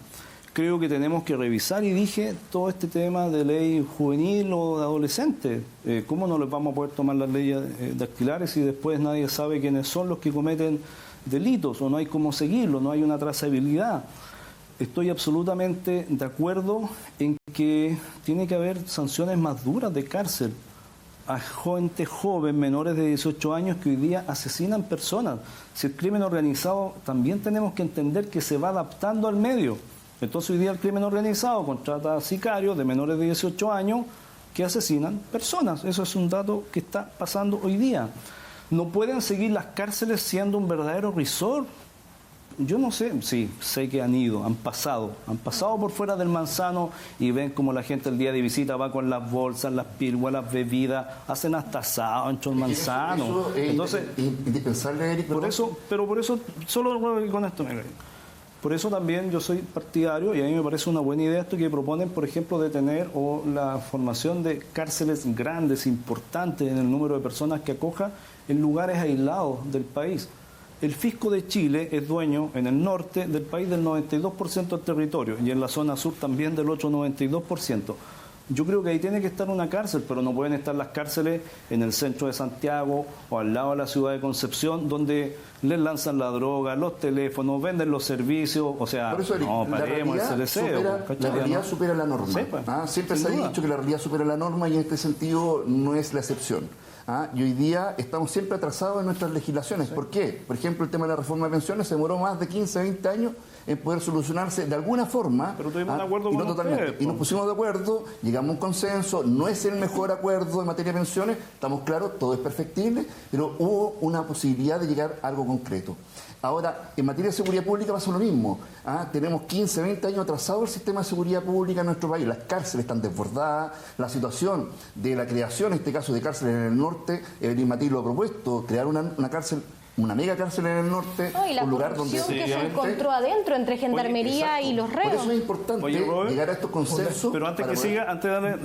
Creo que tenemos que revisar, y dije, todo este tema de ley juvenil o de adolescente. ¿Cómo no les vamos a poder tomar las leyes dactilares si después nadie sabe quiénes son los que cometen delitos, o no hay cómo seguirlo, no hay una trazabilidad? Estoy absolutamente de acuerdo en que tiene que haber sanciones más duras de cárcel a gente joven, menores de 18 años, que hoy día asesinan personas. Si el crimen organizado, también tenemos que entender que se va adaptando al medio. Entonces hoy día el crimen organizado contrata sicarios de menores de 18 años que asesinan personas. Eso es un dato que está pasando hoy día. No pueden seguir las cárceles siendo un verdadero resort. Yo no sé, sí, sé que han pasado por fuera del Manzano y ven como la gente el día de visita va con las bolsas, las píldoras, las bebidas, hacen hasta asado en el Manzano. Entonces, indispensable, Eric, por eso, solo con esto, por eso también yo soy partidario, y a mí me parece una buena idea esto que proponen, por ejemplo, de tener la formación de cárceles grandes, importantes en el número de personas que acoja en lugares aislados del país. El Fisco de Chile es dueño en el norte del país del 92% del territorio, y en la zona sur también del otro 92%. Yo creo que ahí tiene que estar una cárcel, pero no pueden estar las cárceles en el centro de Santiago o al lado de la ciudad de Concepción, donde les lanzan la droga, los teléfonos, venden los servicios. O sea, por eso, no, paremos ese deseo. La realidad supera la norma. Sí, pues, siempre se ha dicho que la realidad supera la norma, y en este sentido no es la excepción. Y hoy día estamos siempre atrasados en nuestras legislaciones. ¿Por qué? Por ejemplo, el tema de la reforma de pensiones se demoró más de 15, 20 años en poder solucionarse de alguna forma. Pero tuvimos un acuerdo con ustedes, y nos pusimos de acuerdo, llegamos a un consenso, no es el mejor acuerdo en materia de pensiones, estamos claros, todo es perfectible, pero hubo una posibilidad de llegar a algo concreto. Ahora, en materia de seguridad pública pasa lo mismo. Tenemos 15, 20 años atrasado el sistema de seguridad pública en nuestro país. Las cárceles están desbordadas. La situación de la creación, en este caso de cárceles en el norte, Evelyn Matí lo ha propuesto, crear una cárcel, una mega cárcel en el norte, y la un lugar donde que se encontró adentro entre gendarmería y los reos. Por eso es importante llegar a estos consensos. Pero antes que siga,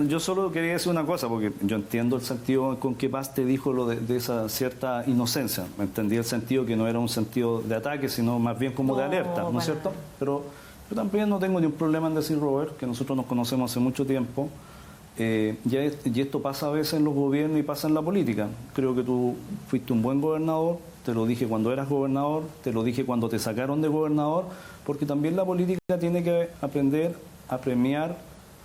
yo solo quería decir una cosa, porque yo entiendo el sentido con que Paz te dijo lo de esa cierta inocencia. Entendí el sentido que no era un sentido de ataque, sino más bien como de alerta, ¿no es cierto? Pero yo también no tengo ni un problema en decir, Robert, que nosotros nos conocemos hace mucho tiempo. Y esto pasa a veces en los gobiernos y pasa en la política. Creo que tú fuiste un buen gobernador, te lo dije cuando eras gobernador, te lo dije cuando te sacaron de gobernador, porque también la política tiene que aprender a premiar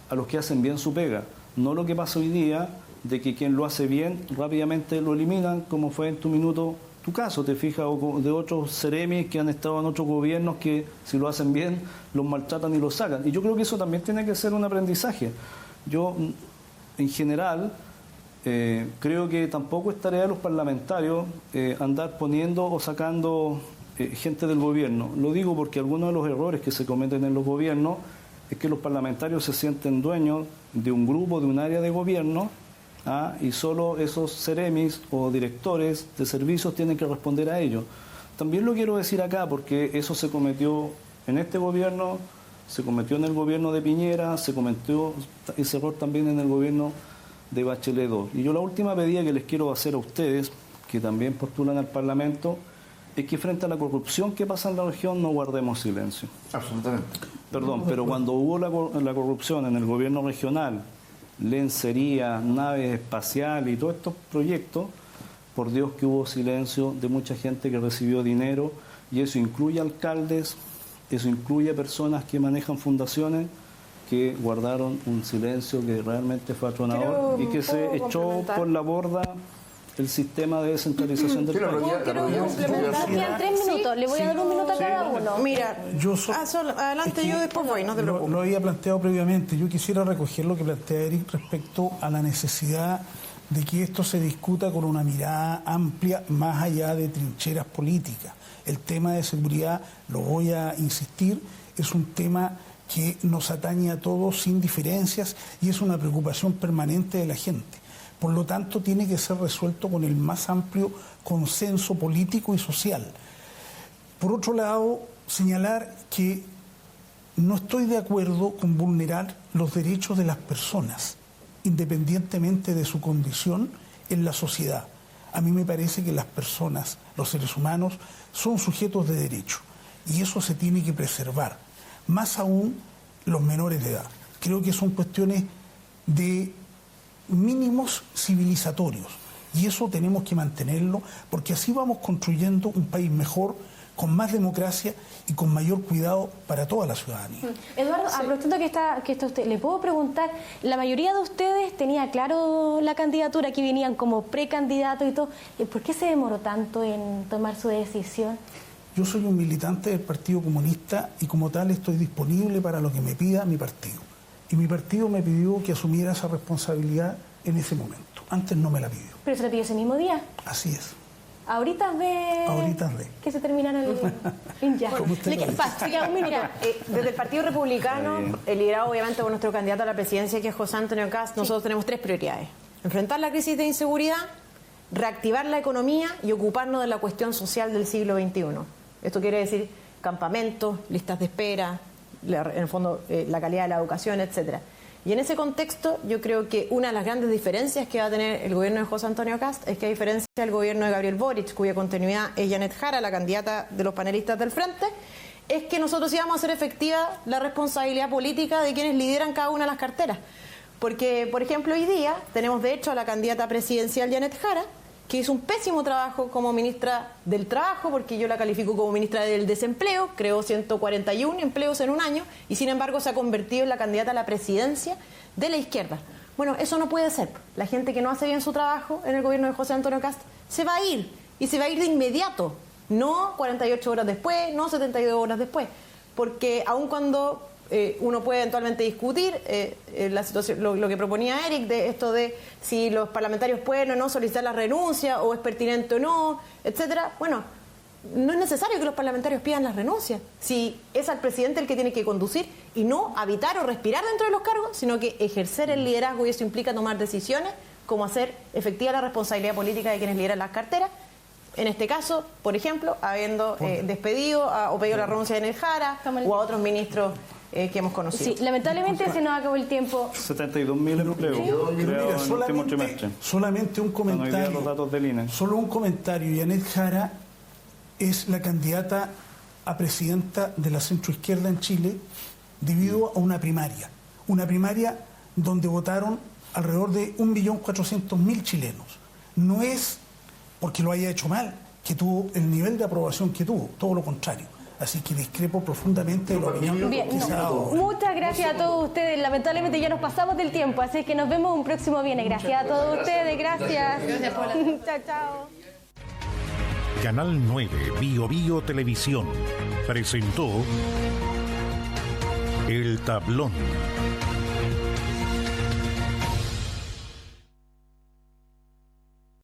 a los que hacen bien su pega. No lo que pasa hoy día, de que quien lo hace bien rápidamente lo eliminan, como fue en tu caso, te fijas, o de otros seremis que han estado en otros gobiernos que si lo hacen bien los maltratan y los sacan. Y yo creo que eso también tiene que ser un aprendizaje. Yo, en general, creo que tampoco es tarea de los parlamentarios andar poniendo o sacando gente del gobierno. Lo digo porque algunos de los errores que se cometen en los gobiernos es que los parlamentarios se sienten dueños de un grupo, de un área de gobierno, y solo esos seremis o directores de servicios tienen que responder a ello. También lo quiero decir acá porque eso se cometió en este gobierno, se cometió en el gobierno de Piñera, se cometió ese error también en el gobierno de Bachelet II. Y yo la última pedida que les quiero hacer a ustedes, que también postulan al Parlamento, es que frente a la corrupción que pasa en la región no guardemos silencio. Absolutamente. Perdón, pero cuando hubo la corrupción en el gobierno regional, lencería, naves espaciales y todos estos proyectos, por Dios que hubo silencio de mucha gente que recibió dinero, y eso incluye alcaldes, eso incluye personas que manejan fundaciones que guardaron un silencio que realmente fue atronador y que se echó por la borda el sistema de descentralización del país. Quedan 3 minutos, le voy a dar un minuto a cada uno. Mira, adelante, yo después voy, no te preocupes. Lo había planteado previamente. Yo quisiera recoger lo que plantea Eric respecto a la necesidad de que esto se discuta con una mirada amplia, más allá de trincheras políticas. El tema de seguridad, lo voy a insistir, es un tema que nos atañe a todos sin diferencias y es una preocupación permanente de la gente. Por lo tanto, tiene que ser resuelto con el más amplio consenso político y social. Por otro lado, señalar que no estoy de acuerdo con vulnerar los derechos de las personas, independientemente de su condición en la sociedad. A mí me parece que las personas, los seres humanos, son sujetos de derecho y eso se tiene que preservar, más aún los menores de edad. Creo que son cuestiones de mínimos civilizatorios y eso tenemos que mantenerlo porque así vamos construyendo un país mejor, con más democracia y con mayor cuidado para toda la ciudadanía. Eduardo, aprovechando que está usted, le puedo preguntar, la mayoría de ustedes tenía claro la candidatura, que venían como precandidatos y todo, ¿por qué se demoró tanto en tomar su decisión? Yo soy un militante del Partido Comunista y como tal estoy disponible para lo que me pida mi partido. Y mi partido me pidió que asumiera esa responsabilidad en ese momento. Antes no me la pidió. ¿Pero se la pidió ese mismo día? Así es. Ahorita de que se terminaron el ya. Desde el Partido Republicano, liderado obviamente por nuestro candidato a la presidencia, que es José Antonio Cast, nosotros tenemos 3 prioridades: enfrentar la crisis de inseguridad, reactivar la economía y ocuparnos de la cuestión social del siglo XXI. Esto quiere decir campamentos, listas de espera, en el fondo la calidad de la educación, etcétera. Y en ese contexto, yo creo que una de las grandes diferencias que va a tener el gobierno de José Antonio Cast es que, a diferencia del gobierno de Gabriel Boric, cuya continuidad es Janet Jara, la candidata de los panelistas del Frente, es que nosotros íbamos a hacer efectiva la responsabilidad política de quienes lideran cada una de las carteras. Porque, por ejemplo, hoy día tenemos de hecho a la candidata presidencial Janet Jara, que hizo un pésimo trabajo como ministra del Trabajo, porque yo la califico como ministra del Desempleo, creó 141 empleos en un año, y sin embargo se ha convertido en la candidata a la presidencia de la izquierda. Bueno, eso no puede ser. La gente que no hace bien su trabajo en el gobierno de José Antonio Cast se va a ir, y se va a ir de inmediato, no 48 horas después, no 72 horas después, porque aun cuando uno puede eventualmente discutir la situación, lo que proponía Eric, de esto de si los parlamentarios pueden o no solicitar la renuncia, o es pertinente o no, etcétera. Bueno, no es necesario que los parlamentarios pidan la renuncia, si es al presidente el que tiene que conducir y no habitar o respirar dentro de los cargos, sino que ejercer el liderazgo, y eso implica tomar decisiones como hacer efectiva la responsabilidad política de quienes lideran las carteras. En este caso, por ejemplo, habiendo despedido o pedido la renuncia de Janet Jara o a otros ministros que hemos conocido. Sí, lamentablemente se nos acabó el tiempo. 72.000 empleos creados en el último trimestre. Solamente un comentario. Los datos del INE. Solo un comentario. Janet Jara es la candidata a presidenta de la centroizquierda en Chile debido a una primaria. Una primaria donde votaron alrededor de 1.400.000 chilenos. No es porque lo haya hecho mal que tuvo el nivel de aprobación que tuvo, todo lo contrario. Así que discrepo profundamente de la opinión que se ha dado. Muchas gracias a todos ustedes. Lamentablemente ya nos pasamos del tiempo, así que nos vemos un próximo viernes. Gracias a todos ustedes, gracias. Chao, chao. Canal 9 Bio Bio Televisión presentó El Tablón.